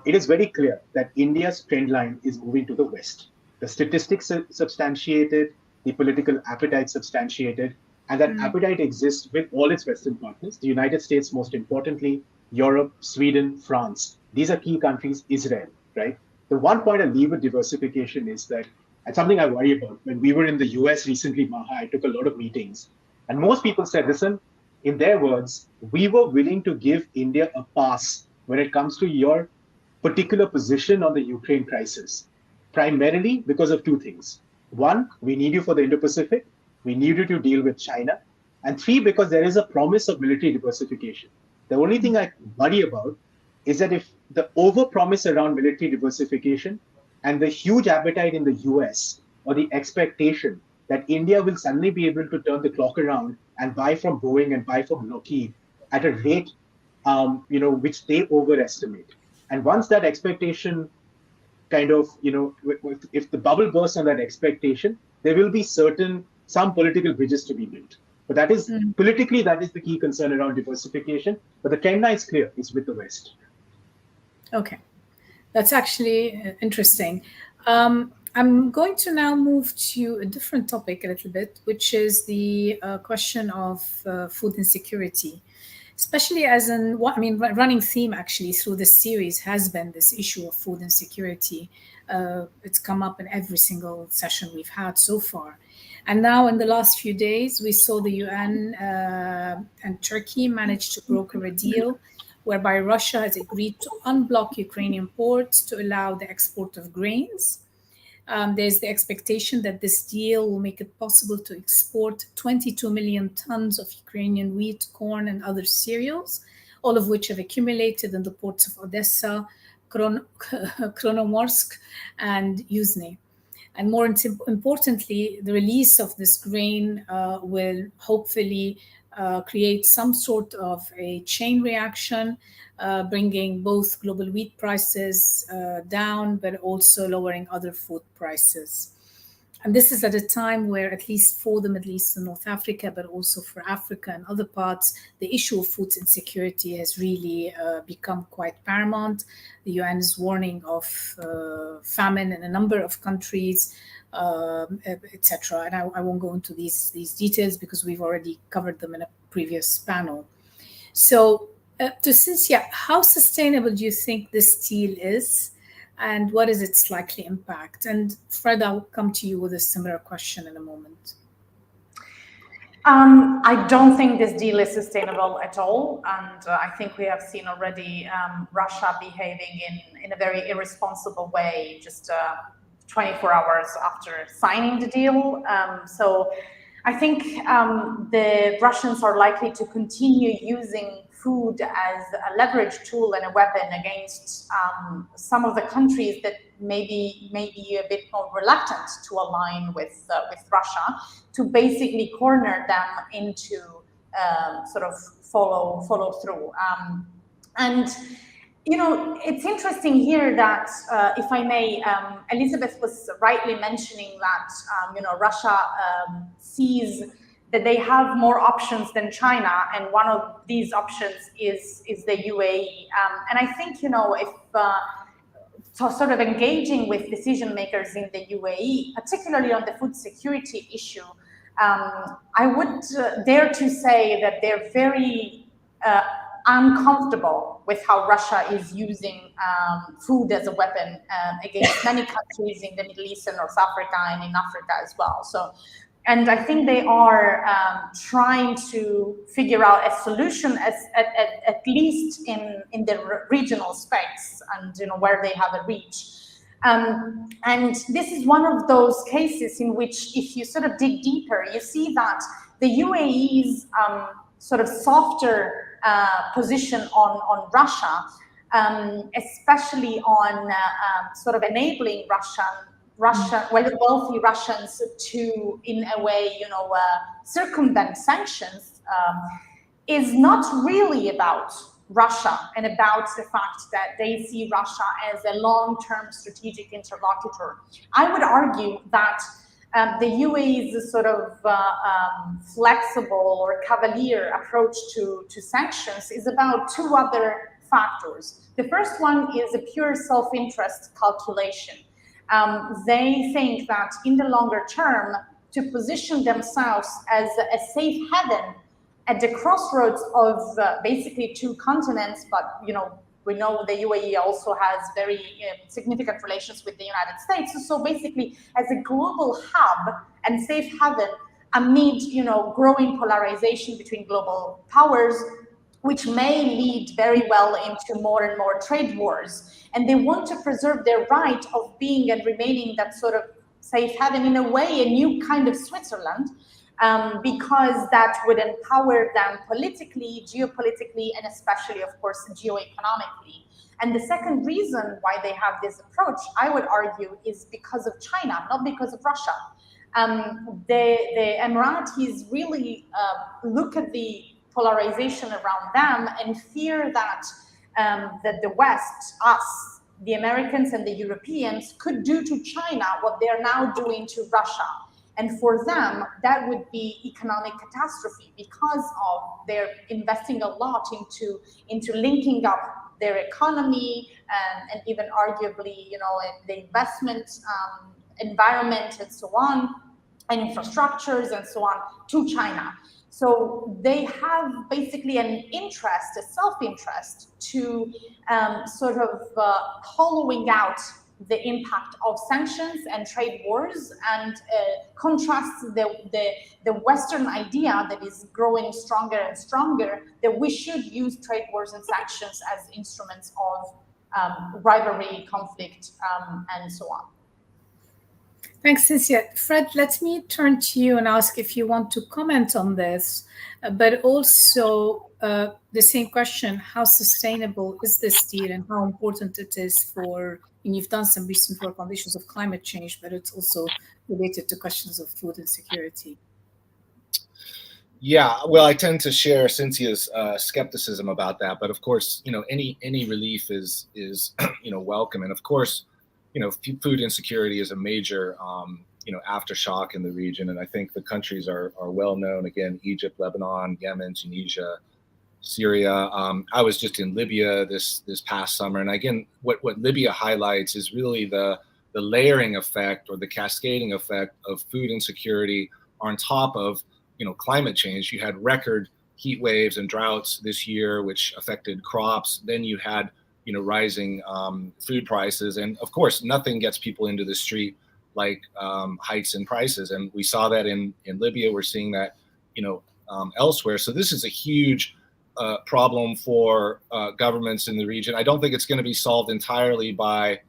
It is very clear that India's trend line is moving to the West. The statistics are substantiated, the political appetite substantiated, and that appetite exists with all its Western partners, the United States most importantly, Europe, Sweden, France. These are key countries, Israel, right? The one point I leave with diversification is that, and something I worry about, when we were in the US recently, Maha, I took a lot of meetings, and most people said, listen, in their words, we were willing to give India a pass when it comes to your particular position on the Ukraine crisis, primarily because of two things. One, we need you for the Indo-Pacific, we need you to deal with China, and three, because there is a promise of military diversification. The only thing I worry about is that if the overpromise around military diversification and the huge appetite in the US, or the expectation that India will suddenly be able to turn the clock around and buy from Boeing and buy from Lockheed at a rate which they overestimate. And once that expectation kind of, if the bubble bursts on that expectation, there will be some political bridges to be built. But that is, politically, that is the key concern around diversification. But the trend line is clear, it's with the West. Okay, that's actually interesting. I'm going to now move to a different topic a little bit, which is the question of food insecurity, especially running theme actually through this series has been this issue of food insecurity. It's come up in every single session we've had so far. And now in the last few days, we saw the UN and Turkey manage to broker a deal whereby Russia has agreed to unblock Ukrainian ports to allow the export of grains. There's the expectation that this deal will make it possible to export 22 million tons of Ukrainian wheat, corn, and other cereals, all of which have accumulated in the ports of Odessa, Kronomorsk and Yuzhny. And more importantly, the release of this grain will hopefully create some sort of a chain reaction, bringing both global wheat prices down, but also lowering other food prices. And this is at a time where, at least for the Middle East and North Africa, but also for Africa and other parts, the issue of food insecurity has really become quite paramount. The UN is warning of famine in a number of countries, etc. And I won't go into these details because we've already covered them in a previous panel. So, to Cynthia, how sustainable do you think this deal is? And what is its likely impact? And Fred, I'll come to you with a similar question in a moment. I don't think this deal is sustainable at all. And I think we have seen already Russia behaving in a very irresponsible way just 24 hours after signing the deal. So I think the Russians are likely to continue using food as a leverage tool and a weapon against some of the countries that may be a bit more reluctant to align with Russia, to basically corner them into sort of follow through. And you know, it's interesting here that, if I may, Elizabeth was rightly mentioning that you know, Russia sees that they have more options than China, and one of these options is the UAE. And I think, you know, if so sort of engaging with decision makers in the UAE, particularly on the food security issue, I would dare to say that they're very uncomfortable with how Russia is using food as a weapon against many countries in the Middle East and North Africa, and in Africa as well. So, and I think they are trying to figure out a solution at least in the regional space, and you know, where they have a reach. And this is one of those cases in which, if you sort of dig deeper, you see that the UAE's sort of softer position on Russia, especially on sort of enabling wealthy Russians to, in a way, you know, circumvent sanctions, is not really about Russia and about the fact that they see Russia as a long-term strategic interlocutor. I would argue that the UAE's sort of flexible or cavalier approach to sanctions is about two other factors. The first one is a pure self-interest calculation. They think that in the longer term, to position themselves as a safe haven at the crossroads of basically two continents, but you know, we know the UAE also has very significant relations with the United States. So basically, as a global hub and safe haven amid, you know, growing polarization between global powers, which may lead very well into more and more trade wars. And they want to preserve their right of being and remaining that sort of safe haven, in a way, a new kind of Switzerland, because that would empower them politically, geopolitically, and especially, of course, geoeconomically. And the second reason why they have this approach, I would argue, is because of China, not because of Russia. The Emiratis really look at the polarization around them and fear that that the West, us, the Americans and the Europeans, could do to China what they're now doing to Russia. And for them, that would be economic catastrophe, because of their investing a lot into linking up their economy and even arguably, you know, the investment environment and so on, and infrastructures and so on, to China. So they have basically an interest, a self-interest, to sort of hollowing out the impact of sanctions and trade wars, and contrasts the Western idea that is growing stronger and stronger, that we should use trade wars and sanctions as instruments of rivalry, conflict, and so on. Thanks, Cynthia. Fred, let me turn to you and ask if you want to comment on this, but also the same question: how sustainable is this deal, and how important it is for? And you've done some recent work on the issues of climate change, but it's also related to questions of food insecurity. Yeah, well, I tend to share Cynthia's skepticism about that, but of course, any relief is welcome, and of course, food insecurity is a major aftershock in the region, and I think the countries are well known. Again, Egypt, Lebanon, Yemen, Tunisia, Syria. I was just in Libya this past summer, and again, what Libya highlights is really the layering effect or the cascading effect of food insecurity on top of climate change. You had record heat waves and droughts this year, which affected crops. Then you had rising food prices, and of course, nothing gets people into the street like hikes in prices, and we saw that in Libya. We're seeing that elsewhere. So this is a huge problem for governments in the region. I don't think it's going to be solved entirely by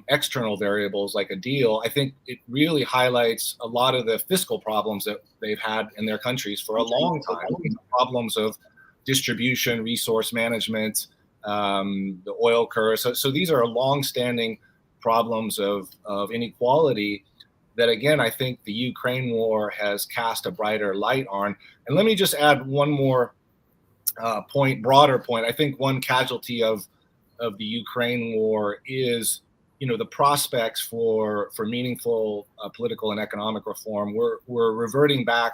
external variables like a deal. I think it really highlights a lot of the fiscal problems that they've had in their countries for a long time. Problems of distribution, resource management, the oil curve. So these are long-standing problems of inequality that, again, I think the Ukraine war has cast a brighter light on. And let me just add one more broader point. I think one casualty of the Ukraine war is the prospects for meaningful political and economic reform. We're reverting back,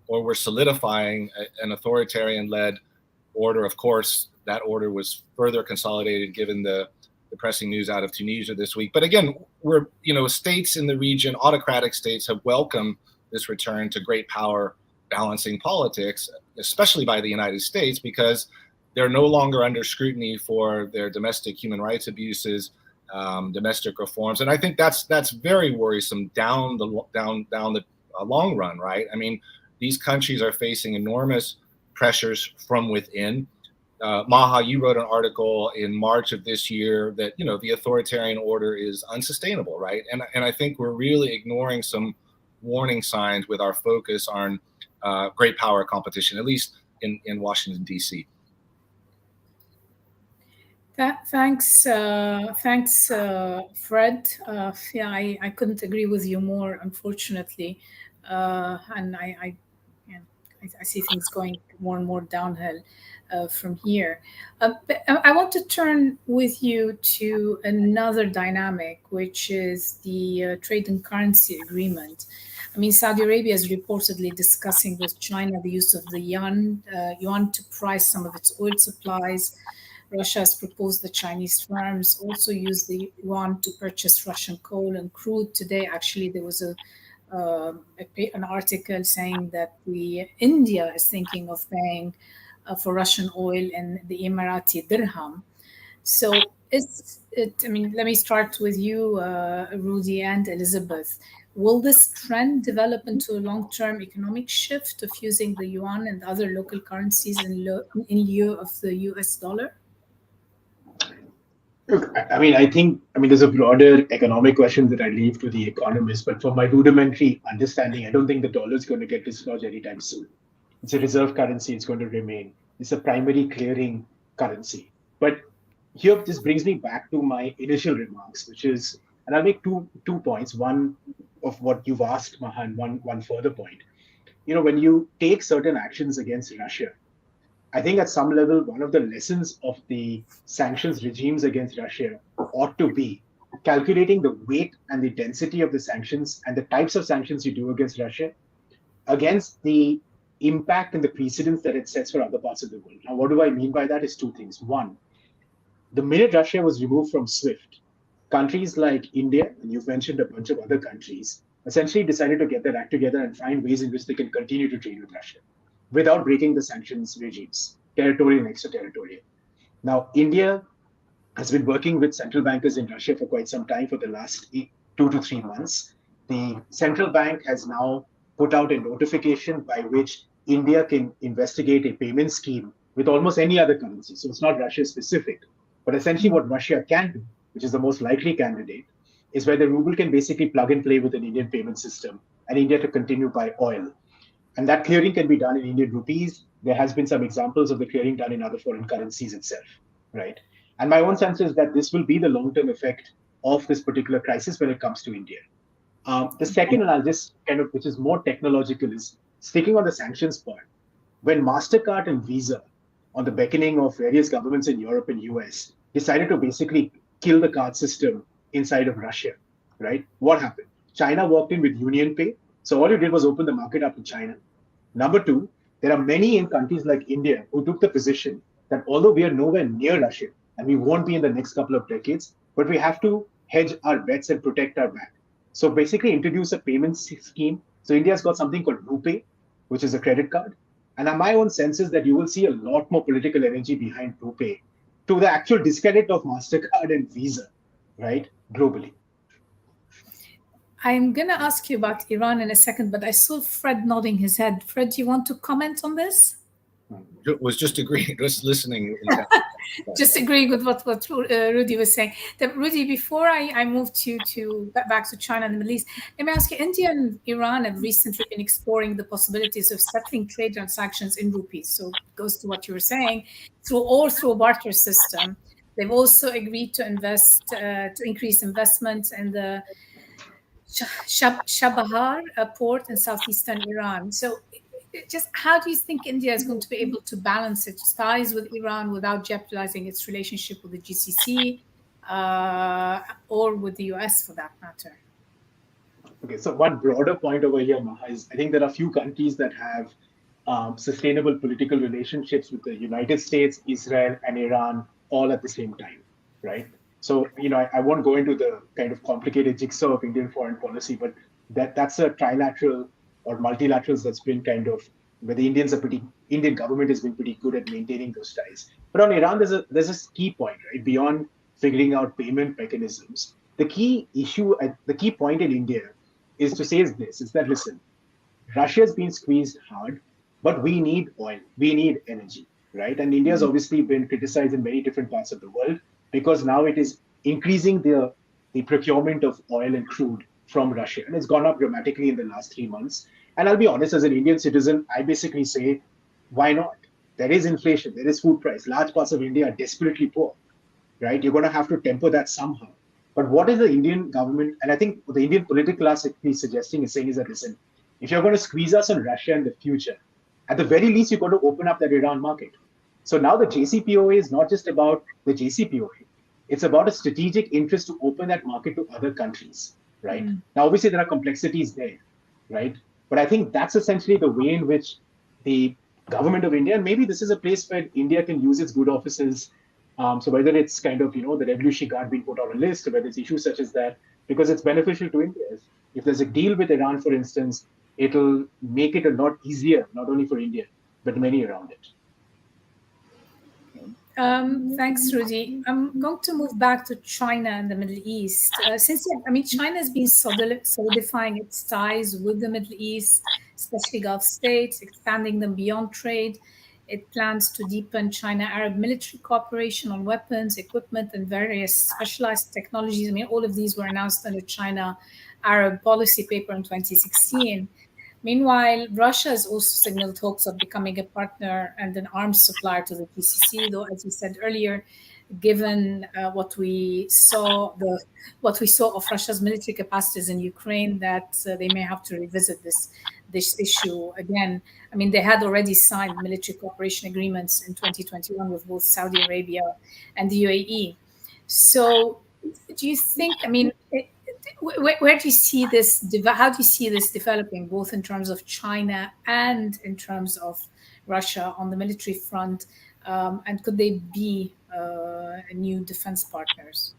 or we're solidifying an authoritarian-led order. Of course, that order was further consolidated given the pressing news out of Tunisia this week. But again, we're states in the region, autocratic states, have welcomed this return to great power balancing politics, especially by the United States, because they're no longer under scrutiny for their domestic human rights abuses, domestic reforms, and I think that's very worrisome down the long run, right? I mean, these countries are facing enormous pressures from within. Maha, you wrote an article in March of this year that the authoritarian order is unsustainable, right? And I think we're really ignoring some warning signs with our focus on great power competition, at least in Washington, D.C. Thanks, Fred. Yeah, I couldn't agree with you more, unfortunately, and I see things going more and more downhill from here. But I want to turn with you to another dynamic, which is the trade and currency agreement. I mean, Saudi Arabia is reportedly discussing with China the use of the yuan to price some of its oil supplies. Russia has proposed the Chinese firms also use the yuan to purchase Russian coal and crude. Today, actually, there was an article saying that India is thinking of paying for Russian oil in the Emirati dirham. So let me start with you, Rudy and Elizabeth. Will this trend develop into a long-term economic shift of using the yuan and other local currencies in lieu of the US dollar? Look, I think there's a broader economic question that I leave to the economists, but from my rudimentary understanding, I don't think the dollar is going to get dislodged anytime soon. It's a reserve currency, it's going to remain. It's a primary clearing currency. But here, this brings me back to my initial remarks, which is, and I'll make two points, one of what you've asked, Maha, and one further point. When you take certain actions against Russia, I think at some level, one of the lessons of the sanctions regimes against Russia ought to be calculating the weight and the density of the sanctions and the types of sanctions you do against Russia against the impact and the precedents that it sets for other parts of the world. Now, what do I mean by that is two things. One, the minute Russia was removed from SWIFT, countries like India, and you've mentioned a bunch of other countries, essentially decided to get their act together and find ways in which they can continue to trade with Russia without breaking the sanctions regimes, territorial and extraterritorial. Now, India has been working with central bankers in Russia for quite some time, for the last 2 to 3 months. The central bank has now put out a notification by which India can investigate a payment scheme with almost any other currency. So it's not Russia specific, but essentially what Russia can do, which is the most likely candidate, is where the ruble can basically plug and play with an Indian payment system and India to continue buy oil. And that clearing can be done in Indian rupees. There has been some examples of the clearing done in other foreign currencies itself, right? And my own sense is that this will be the long-term effect of this particular crisis when it comes to India. The second, and I'll just kind of, which is more technological, is sticking on the sanctions part. When MasterCard and Visa, on the beckoning of various governments in Europe and US, decided to basically kill the card system inside of Russia, right? What happened? China walked in with Union Pay. So all you did was open the market up to China. Number two, there are many in countries like India who took the position that although we are nowhere near Russia, and we won't be in the next couple of decades, but we have to hedge our bets and protect our back. So basically introduce a payment scheme. So India's got something called RuPay, which is a credit card. And my own sense is that you will see a lot more political energy behind RuPay to the actual discredit of MasterCard and Visa, right, globally. I'm going to ask you about Iran in a second, but I saw Fred nodding his head. Fred, do you want to comment on this? Was just agreeing, just listening. Just agreeing with what Rudy was saying. Rudy, before I move to back to China and the Middle East, let me ask you, India and Iran have recently been exploring the possibilities of settling trade transactions in rupees. So it goes to what you were saying, through a barter system. They've also agreed to invest, to increase investments in the Chabahar port in southeastern Iran. So just how do you think India is going to be able to balance its ties with Iran without jeopardizing its relationship with the GCC or with the US for that matter? Okay, so one broader point over here, Maha, is I think there are few countries that have sustainable political relationships with the United States, Israel, and Iran all at the same time, right? So, I won't go into the kind of complicated jigsaw of Indian foreign policy, but that's a trilateral or multilaterals that's been kind of where the Indian government has been pretty good at maintaining those ties. But on Iran, there's a key point, right? Beyond figuring out payment mechanisms, the key point in India is that listen, Russia's been squeezed hard, but we need oil, we need energy, right? And India's obviously been criticized in many different parts of the world because now it is increasing the procurement of oil and crude from Russia. And it's gone up dramatically in the last 3 months. And I'll be honest, as an Indian citizen, I basically say, why not? There is inflation, there is food price. Large parts of India are desperately poor, right? You're going to have to temper that somehow. But what is the Indian government, and I think what the Indian political class is suggesting is saying is that, listen, if you're going to squeeze us on Russia in the future, at the very least, you're going to open up that Iran market. So now the JCPOA is not just about the JCPOA. It's about a strategic interest to open that market to other countries. Right. Now, obviously, there are complexities there, right? But I think that's essentially the way in which the government of India, and maybe this is a place where India can use its good offices. So whether it's kind of, the Revolutionary Guard being put on a list, or whether it's issues such as that, because it's beneficial to India. If there's a deal with Iran, for instance, it'll make it a lot easier, not only for India, but many around it. Thanks, Rudy. I'm going to move back to China and the Middle East. China has been solidifying its ties with the Middle East, especially Gulf states, expanding them beyond trade. It plans to deepen China-Arab military cooperation on weapons, equipment, and various specialized technologies. All of these were announced in the China-Arab policy paper in 2016. Meanwhile, Russia has also signaled hopes of becoming a partner and an arms supplier to the GCC, though, as you said earlier, given what we saw of Russia's military capacities in Ukraine, that they may have to revisit this issue again. They had already signed military cooperation agreements in 2021 with both Saudi Arabia and the UAE. So, do you think? Where do you see this? How do you see this developing, both in terms of China and in terms of Russia on the military front? And could they be new defense partners?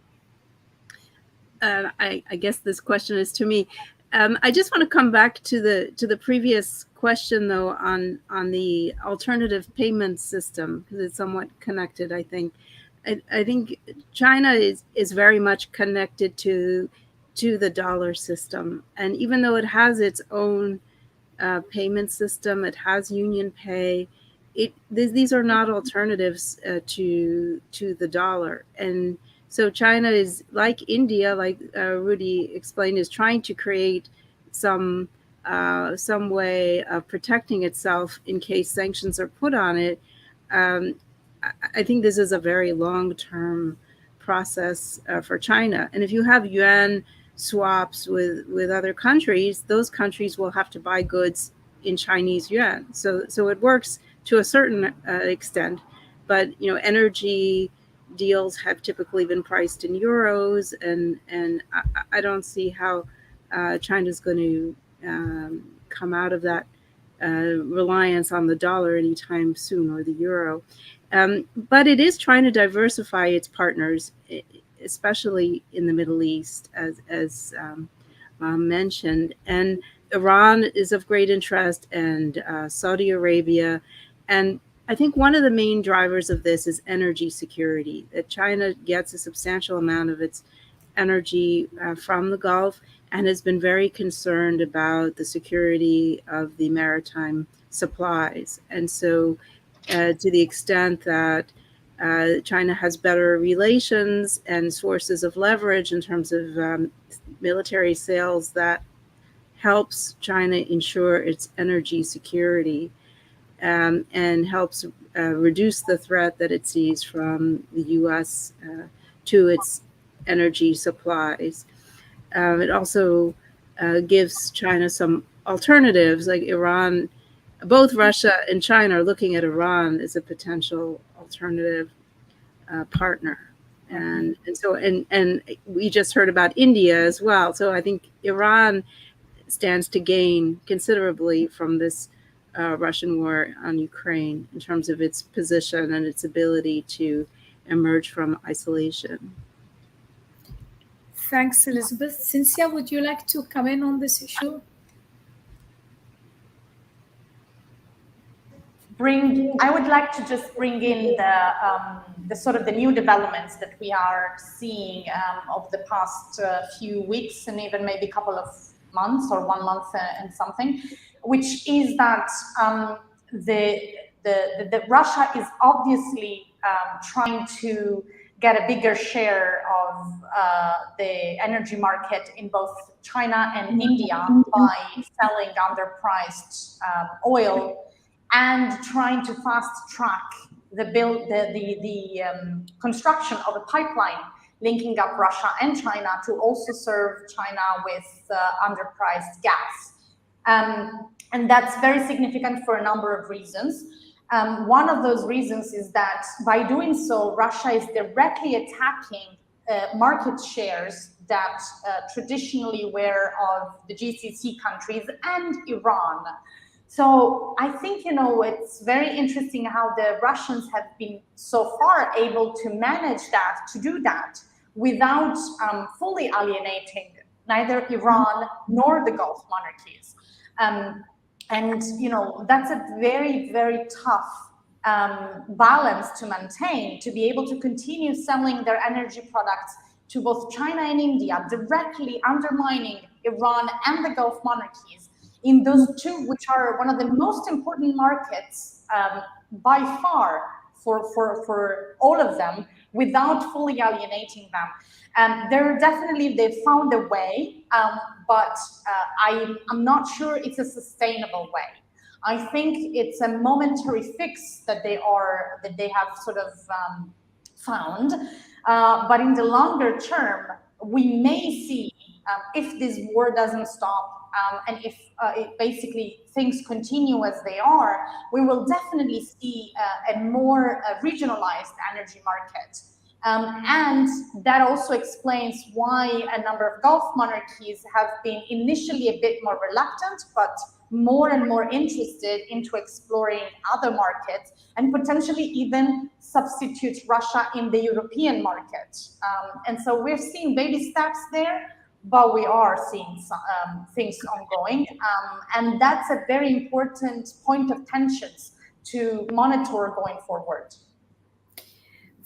I guess this question is to me. I just want to come back to the previous question, though, on the alternative payment system, because it's somewhat connected. I think China is very much connected to the dollar system, and even though it has its own payment system, it has Union Pay. These are not alternatives to the dollar, and so China is, like India, like Rudy explained, is trying to create some some way of protecting itself in case sanctions are put on it, I think this is a very long-term process for China. And if you have yuan swaps with other countries, those countries will have to buy goods in Chinese yuan. So it works to a certain extent, but energy deals have typically been priced in euros, and I don't see how China's going to come out of that reliance on the dollar anytime soon, or the euro. But it is trying to diversify its partners, especially in the Middle East, as mentioned. And Iran is of great interest, and Saudi Arabia. And I think one of the main drivers of this is energy security, that China gets a substantial amount of its energy from the Gulf, and has been very concerned about the security of the maritime supplies. And so to the extent that China has better relations and sources of leverage in terms of military sales, that helps China ensure its energy security, and helps reduce the threat that it sees from the U.S. To its energy supplies. It also gives China some alternatives, like Iran. Both Russia and China are looking at Iran as a potential alternative partner. And we just heard about India as well. So I think Iran stands to gain considerably from this Russian war on Ukraine in terms of its position and its ability to emerge from isolation. Thanks, Elizabeth. Cynthia, would you like to come in on this issue? I would like to just bring in the sort of the new developments that we are seeing over the past few weeks, and even maybe a couple of months, or 1 month and something, which is that the Russia is obviously trying to get a bigger share of the energy market in both China and India by selling underpriced oil, and trying to fast track the construction of a pipeline linking up Russia and China to also serve China with underpriced gas. And that's very significant for a number of reasons. One of those reasons is that by doing so, Russia is directly attacking market shares that traditionally were of the GCC countries and Iran. So I think, it's very interesting how the Russians have been so far able to manage that, to do that, without fully alienating neither Iran nor the Gulf monarchies. And that's a very, very tough balance to maintain, to be able to continue selling their energy products to both China and India, directly undermining Iran and the Gulf monarchies, in those two, which are one of the most important markets by far for all of them, without fully alienating them. They've found a way, but I'm not sure it's a sustainable way. I think it's a momentary fix that they have sort of found, but in the longer term, we may see, if this war doesn't stop, and if basically things continue as they are, we will definitely see a more regionalized energy market. And that also explains why a number of Gulf monarchies have been initially a bit more reluctant, but more and more interested into exploring other markets, and potentially even substitute Russia in the European market. And so we've seen baby steps there, but we are seeing things ongoing. And that's a very important point of tensions to monitor going forward.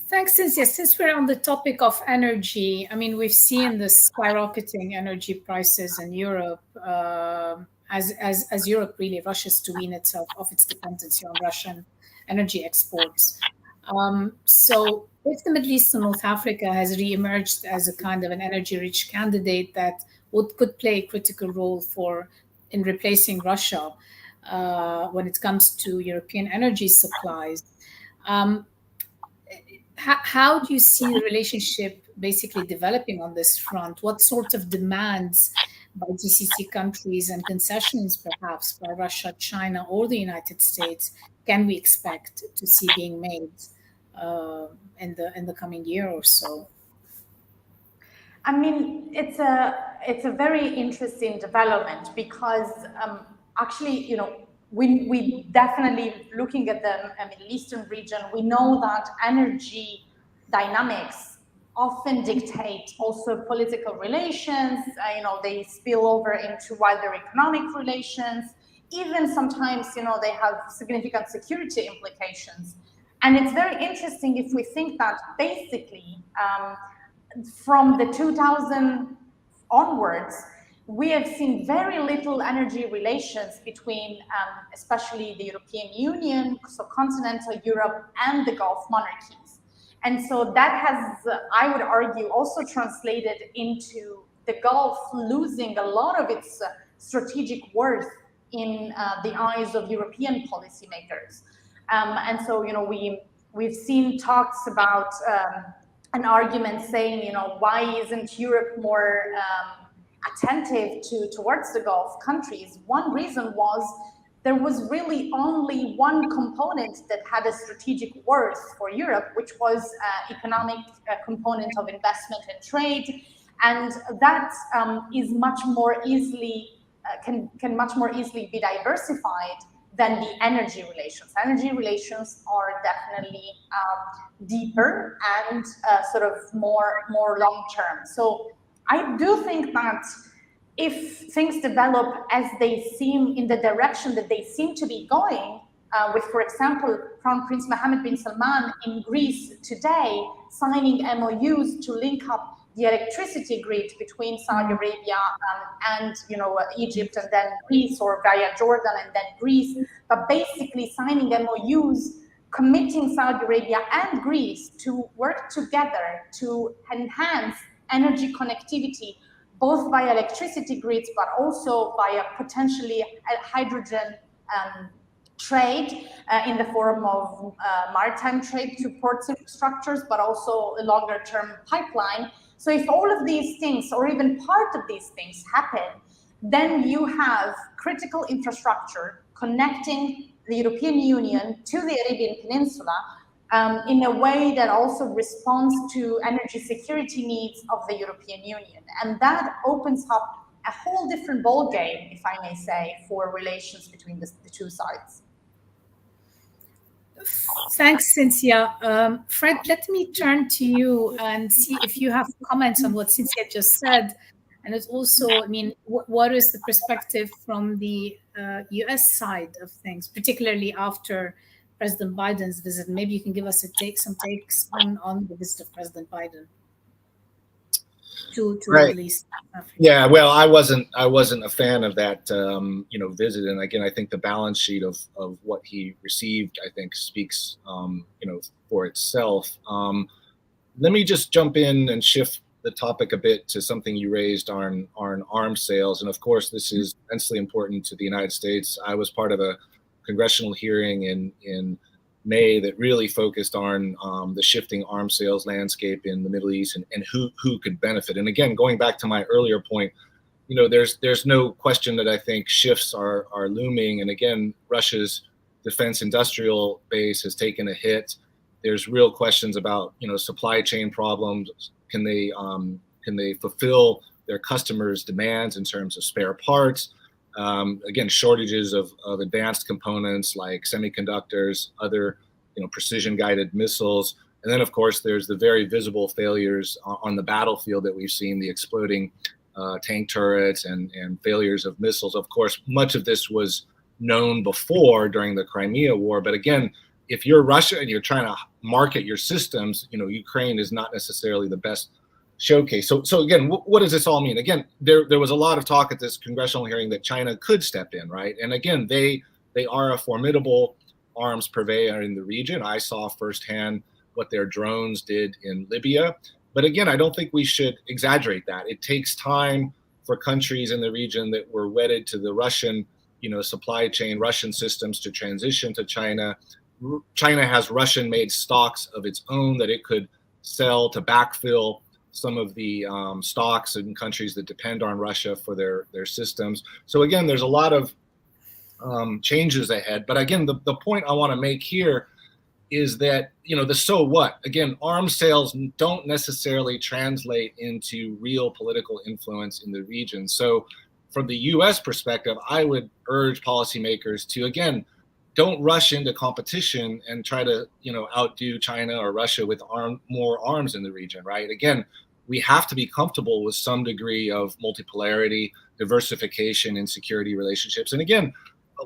Thanks, Cynthia. Since we're on the topic of energy, we've seen the skyrocketing energy prices in Europe as Europe really rushes to wean itself of its dependency on Russian energy exports. So if the Middle East and North Africa has re-emerged as a kind of an energy-rich candidate that could play a critical role for in replacing Russia when it comes to European energy supplies. How do you see the relationship basically developing on this front? What sort of demands by GCC countries and concessions perhaps by Russia, China, or the United States can we expect to see being made in the coming year or so? I mean, it's a very interesting development because actually, you know, we definitely looking at the Middle Eastern region, we know that energy dynamics often dictate also political relations. You know, they spill over into wider economic relations. Even sometimes, you know, they have significant security implications. And it's very interesting if we think that basically from the 2000 onwards, we have seen very little energy relations between especially the European Union, so continental Europe, and the Gulf monarchies. And so that has, I would argue, also translated into the Gulf losing a lot of its strategic worth in the eyes of European policymakers. And so, you know, we've seen talks about an argument saying, you know, why isn't Europe more attentive towards the Gulf countries? One reason was there was really only one component that had a strategic worth for Europe, which was economic component of investment and trade, and that is much more easily can much more easily be diversified than the energy relations. Energy relations are definitely deeper and sort of more long term. So I do think that if things develop as they seem in the direction that they seem to be going, with, for example, Crown Prince Mohammed bin Salman in Greece today signing MOUs to link up the electricity grid between Saudi Arabia and Egypt and then Greece, or via Jordan and then Greece, but basically signing MOUs committing Saudi Arabia and Greece to work together to enhance energy connectivity, both via electricity grids, but also via potentially hydrogen trade in the form of maritime trade to port infrastructures, but also a longer term pipeline. So if all of these things, or even part of these things happen, then you have critical infrastructure connecting the European Union to the Arabian Peninsula in a way that also responds to energy security needs of the European Union. And that opens up a whole different ballgame, if I may say, for relations between the two sides. Thanks, Cynthia. Fred, let me turn to you and see if you have comments on what Cynthia just said. And it's also, I mean, what is the perspective from the US side of things, particularly after President Biden's visit? Maybe you can give us some takes on the visit of President Biden to right. Middle East Africa. Yeah, well, I wasn't a fan of that visit, and again, I think the balance sheet of what he received, I think, speaks for itself. Let me just jump in and shift the topic a bit to something you raised on arms sales, and of course, this is immensely important to the United States. I was part of a congressional hearing in May that really focused on the shifting arms sales landscape in the Middle East and who could benefit. And again, going back to my earlier point, there's no question that I think shifts are looming. And again, Russia's defense industrial base has taken a hit. There's real questions about supply chain problems. Can they fulfill their customers' demands in terms of spare parts? Again, shortages of advanced components like semiconductors, other precision-guided missiles, and then of course there's the very visible failures on the battlefield that we've seen, the exploding tank turrets and failures of missiles. Of course, much of this was known before during the Crimea War, but again, if you're Russia and you're trying to market your systems, Ukraine is not necessarily the best showcase. So again, what does this all mean? Again, there was a lot of talk at this congressional hearing that China could step in, right? And again, they are a formidable arms purveyor in the region. I saw firsthand what their drones did in Libya. But again, I don't think we should exaggerate that. It takes time for countries in the region that were wedded to the Russian, supply chain, Russian systems to transition to China. China has Russian-made stocks of its own that it could sell to backfill some of the stocks in countries that depend on Russia for their systems. So again, there's a lot of changes ahead. But again, the point I want to make here is that, the so what? Again, arms sales don't necessarily translate into real political influence in the region. So from the U.S. perspective, I would urge policymakers to, again, don't rush into competition and try to, outdo China or Russia with more arms in the region, right? Again, we have to be comfortable with some degree of multipolarity, diversification in security relationships. And again,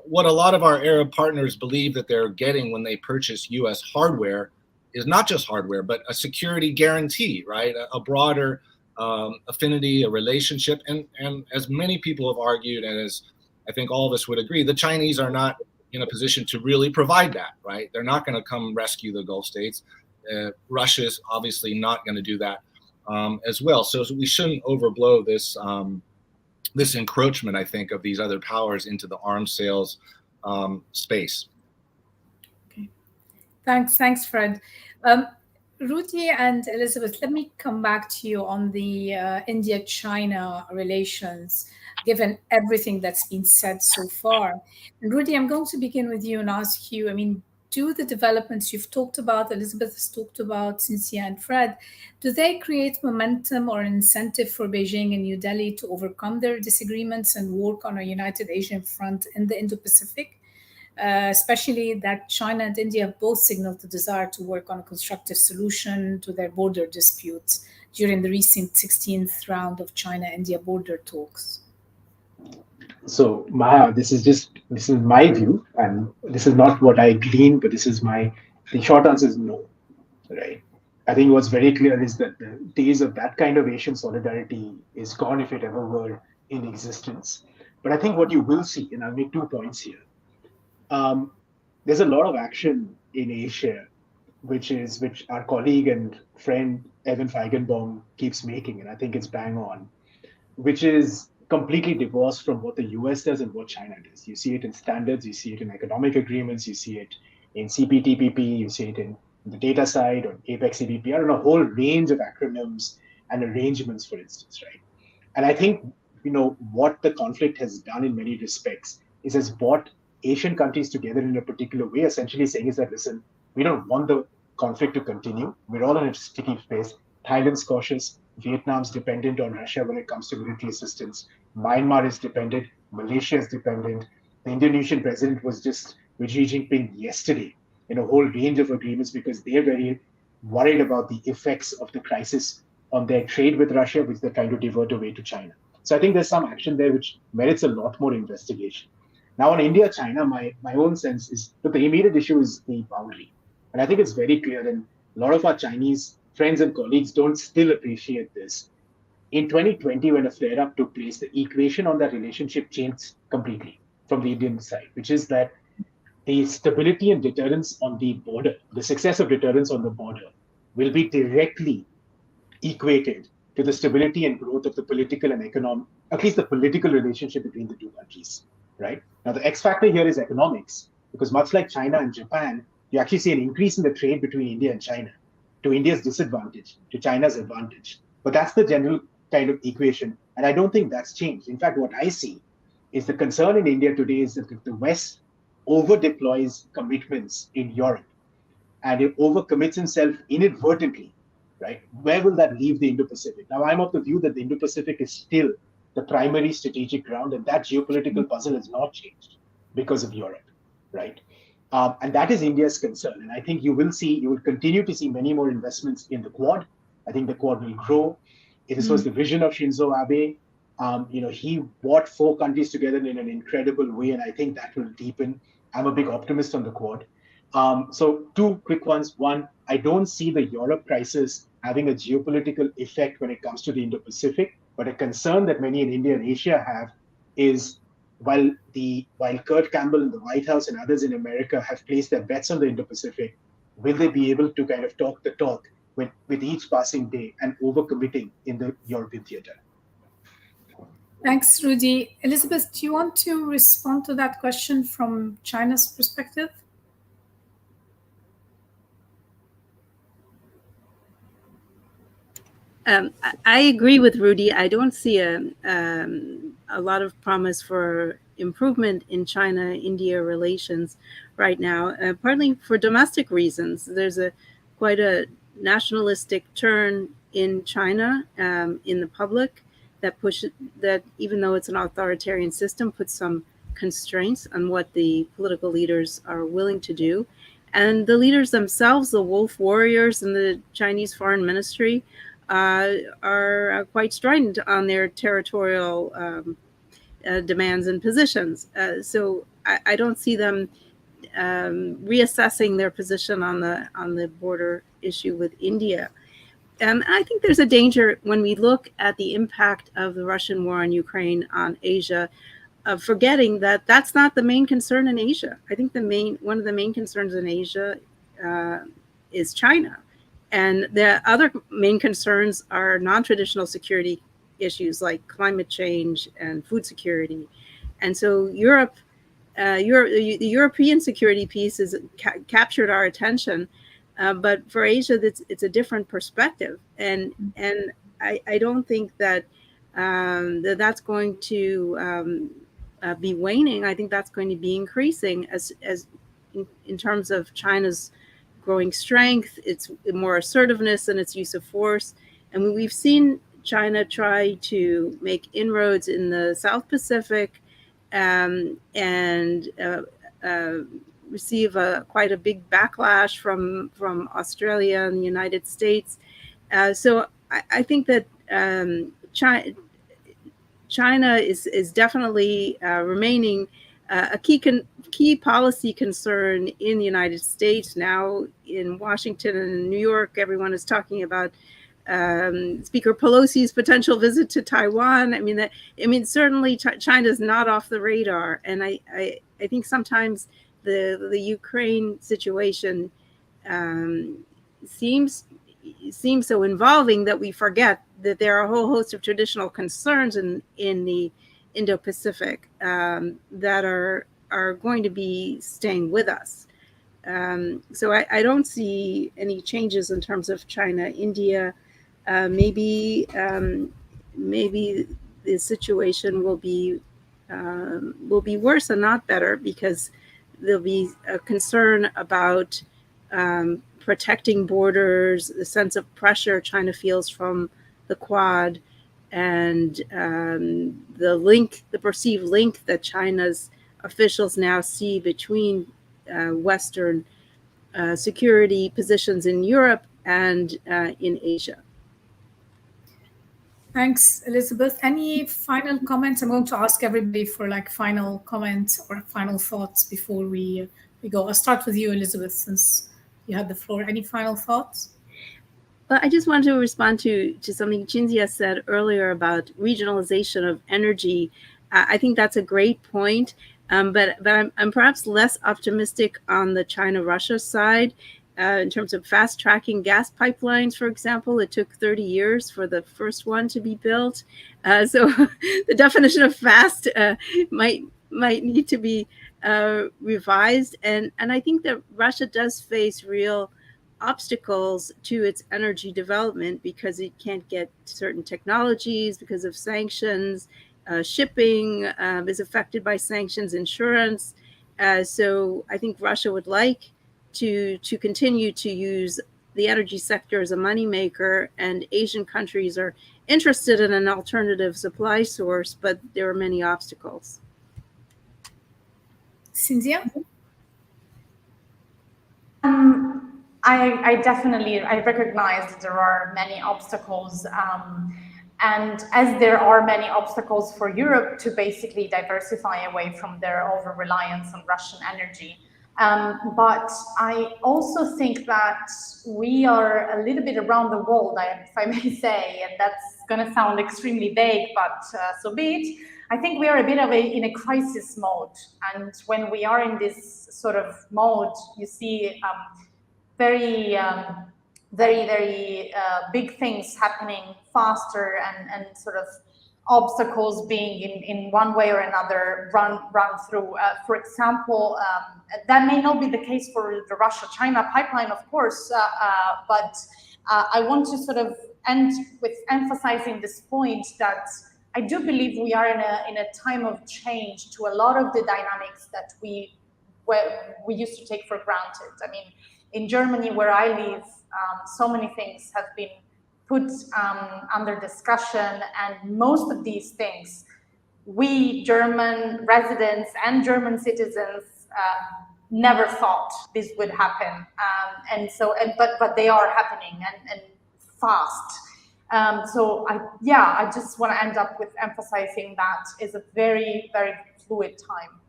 what a lot of our Arab partners believe that they're getting when they purchase U.S. hardware is not just hardware, but a security guarantee, right? A broader affinity, a relationship. And as many people have argued, and as I think all of us would agree, the Chinese are not in a position to really provide that, right? They're not going to come rescue the Gulf states. Russia's obviously not going to do that as well. So we shouldn't overblow this this encroachment, I think, of these other powers into the arms sales space. Okay, thanks, Fred. Rudy and Elizabeth, let me come back to you on the India-China relations, given everything that's been said so far. And Rudy, I'm going to begin with you and ask you, do the developments you've talked about, Elizabeth has talked about, Cynthia and Fred, do they create momentum or an incentive for Beijing and New Delhi to overcome their disagreements and work on a united Asian front in the Indo-Pacific? Especially that China and India have both signaled the desire to work on a constructive solution to their border disputes during the recent 16th round of China-India border talks. So, Maha, this is my view, and this is not what I glean, but the short answer is no, right? I think what's very clear is that the days of that kind of Asian solidarity is gone, if it ever were in existence. But I think what you will see, and I'll make 2 points here. There's a lot of action in Asia, which our colleague and friend Evan Feigenbaum keeps making, and I think it's bang on, which is completely divorced from what the US does and what China does. You see it in standards, you see it in economic agreements, you see it in CPTPP, you see it in the data side or APEC CBP, I don't know, a whole range of acronyms and arrangements, for instance, right? And I think, what the conflict has done in many respects is has brought Asian countries together in a particular way, essentially saying is that, listen, we don't want the conflict to continue. We're all in a sticky space. Thailand's cautious. Vietnam's dependent on Russia when it comes to military assistance. Myanmar is dependent. Malaysia is dependent. The Indonesian president was just with Xi Jinping yesterday in a whole range of agreements because they're very worried about the effects of the crisis on their trade with Russia, which they're trying to divert away to China. So I think there's some action there which merits a lot more investigation. Now on India-China, my own sense is that the immediate issue is the boundary. And I think it's very clear, and a lot of our Chinese friends and colleagues don't still appreciate this. In 2020, when a flare-up took place, the equation on that relationship changed completely from the Indian side, which is that the stability and deterrence on the border, the success of deterrence on the border, will be directly equated to the stability and growth of the political and economic, at least the political relationship between the two countries, right? Now, the X factor here is economics, because much like China and Japan, you actually see an increase in the trade between India and China, to India's disadvantage, to China's advantage. But that's the general kind of equation. And I don't think that's changed. In fact, what I see is the concern in India today is that if the West over-deploys commitments in Europe and it overcommits himself inadvertently, right, where will that leave the Indo-Pacific? Now, I'm of the view that the Indo-Pacific is still the primary strategic ground, and that geopolitical puzzle has not changed because of Europe, right? And that is India's concern. And I think you will continue to see many more investments in the Quad. I think the Quad will grow. This was the vision of Shinzo Abe. He brought 4 countries together in an incredible way, and I think that will deepen. I'm a big optimist on the Quad. So 2 quick ones. One, I don't see the Europe crisis having a geopolitical effect when it comes to the Indo-Pacific, but a concern that many in India and Asia have is while Kurt Campbell in the White House and others in America have placed their bets on the Indo-Pacific, will they be able to kind of talk the talk with each passing day and overcommitting in the European theater? Thanks, Rudy. Elizabeth, do you want to respond to that question from China's perspective? I agree with Rudy. I don't see a lot of promise for improvement in China-India relations right now, partly for domestic reasons. There's quite a nationalistic turn in China in the public that even though it's an authoritarian system, puts some constraints on what the political leaders are willing to do. And the leaders themselves, the wolf warriors in the Chinese Foreign Ministry, are quite strident on their territorial demands and positions. So I don't see them reassessing their position on the border issue with India. I think there's a danger when we look at the impact of the Russian war on Ukraine on Asia, of forgetting that that's not the main concern in Asia. I think one of the main concerns in Asia is China. And the other main concerns are non-traditional security issues like climate change and food security. And so the European security piece has captured our attention, but for Asia, it's a different perspective. And I don't think that that's going to be waning. I think that's going to be increasing as in terms of China's growing strength, its more assertiveness, and its use of force. And we've seen China try to make inroads in the South Pacific and receive quite a big backlash from Australia and the United States. So I think that China is definitely remaining a key policy concern in the United States. Now in Washington and New York, everyone is talking about Speaker Pelosi's potential visit to Taiwan. I mean, certainly China is not off the radar, and I think sometimes the Ukraine situation seems so involving that we forget that there are a whole host of traditional concerns in the Indo-Pacific that are going to be staying with us. So I don't see any changes in terms of China, India. Maybe the situation will be worse and not better, because there'll be a concern about protecting borders, the sense of pressure China feels from the Quad, and the perceived link that China's officials now see between Western security positions in Europe and in Asia. Thanks, Elizabeth. Any final comments? I'm going to ask everybody for final comments or final thoughts before we go. I'll start with you, Elizabeth, since you had the floor. Any final thoughts? Well, I just wanted to respond to something Cinzia said earlier about regionalization of energy. I think that's a great point, but I'm perhaps less optimistic on the China-Russia side. In terms of fast-tracking gas pipelines, for example, it took 30 years for the first one to be built. So the definition of fast might need to be revised. And I think that Russia does face real obstacles to its energy development because it can't get certain technologies because of sanctions. Shipping is affected by sanctions, insurance. So I think Russia would like to continue to use the energy sector as a moneymaker, and Asian countries are interested in an alternative supply source, but there are many obstacles. Cinzia? I definitely recognize that there are many obstacles, and as there are many obstacles for Europe to basically diversify away from their over-reliance on Russian energy. But I also think that we are a little bit around the world, if I may say, and that's going to sound extremely vague, but so be it. I think we are a bit in a crisis mode, and when we are in this sort of mode, you see very big things happening faster and sort of obstacles being in one way or another run through. For example, that may not be the case for the Russia-China pipeline, of course, but I want to sort of end with emphasizing this point that I do believe we are in a time of change to a lot of the dynamics that we used to take for granted. I mean, in Germany, where I live, so many things have been put under discussion, and most of these things, we German residents and German citizens never thought this would happen, but they are happening and fast. So I just want to end up with emphasizing that is a very, very fluid time.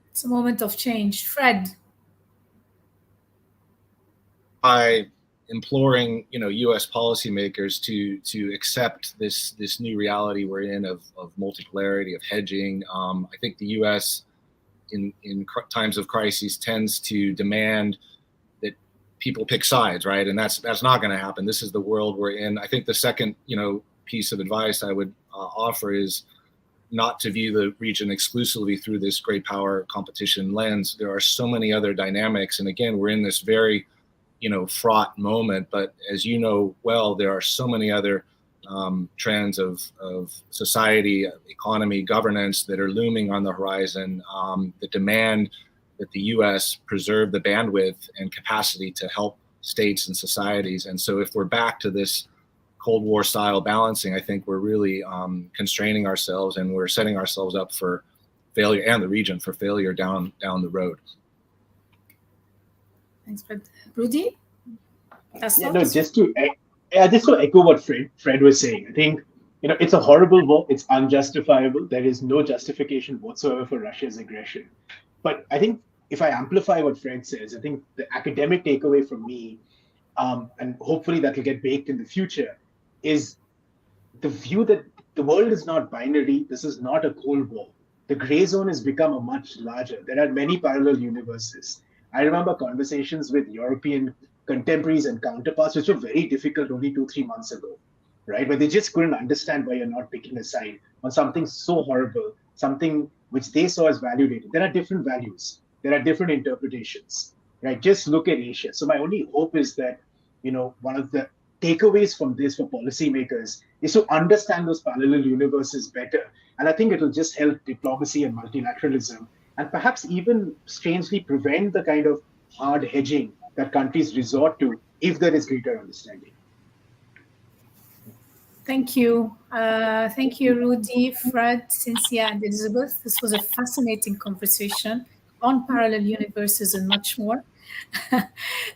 It's a moment of change. Fred. By imploring, U.S. policymakers to accept this new reality we're in of multipolarity, of hedging. I think the U.S. in times of crises tends to demand that people pick sides, right? And that's not going to happen. This is the world we're in. I think the second, piece of advice I would offer is not to view the region exclusively through this great power competition lens. There are so many other dynamics, and again, we're in this very fraught moment, but as you know well, there are so many other trends of society, economy, governance that are looming on the horizon that demand that the U.S. preserve the bandwidth and capacity to help states and societies. And so if we're back to this Cold War style balancing, I think we're really constraining ourselves, and we're setting ourselves up for failure, and the region for failure down the road. Thanks, Fred. Rudy? Just to echo what Fred was saying. I think, it's a horrible war. It's unjustifiable. There is no justification whatsoever for Russia's aggression. But I think if I amplify what Fred says, I think the academic takeaway from me, and hopefully that will get baked in the future, is the view that the world is not binary. This is not a Cold War. The gray zone has become a much larger. There are many parallel universes. I remember conversations with European contemporaries and counterparts, which were very difficult only 2-3 months ago, right? Where they just couldn't understand why you're not picking a side on something so horrible, something which they saw as validated. There are different values. There are different interpretations, right? Just look at Asia. So my only hope is that, one of the takeaways from this for policymakers is to understand those parallel universes better. And I think it'll just help diplomacy and multilateralism, and perhaps even strangely prevent the kind of hard hedging that countries resort to if there is greater understanding. Thank you. Thank you, Rudy, Fred, Cynthia, and Elizabeth. This was a fascinating conversation on parallel universes and much more.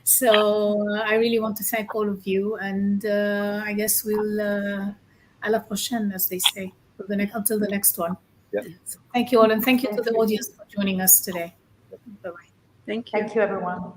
So I really want to thank all of you. And I guess we'll à la prochaine, as they say, until the next one. Yeah. So thank you all. And thank you to the audience for joining us today. Bye-bye. Thank you. Thank you, everyone.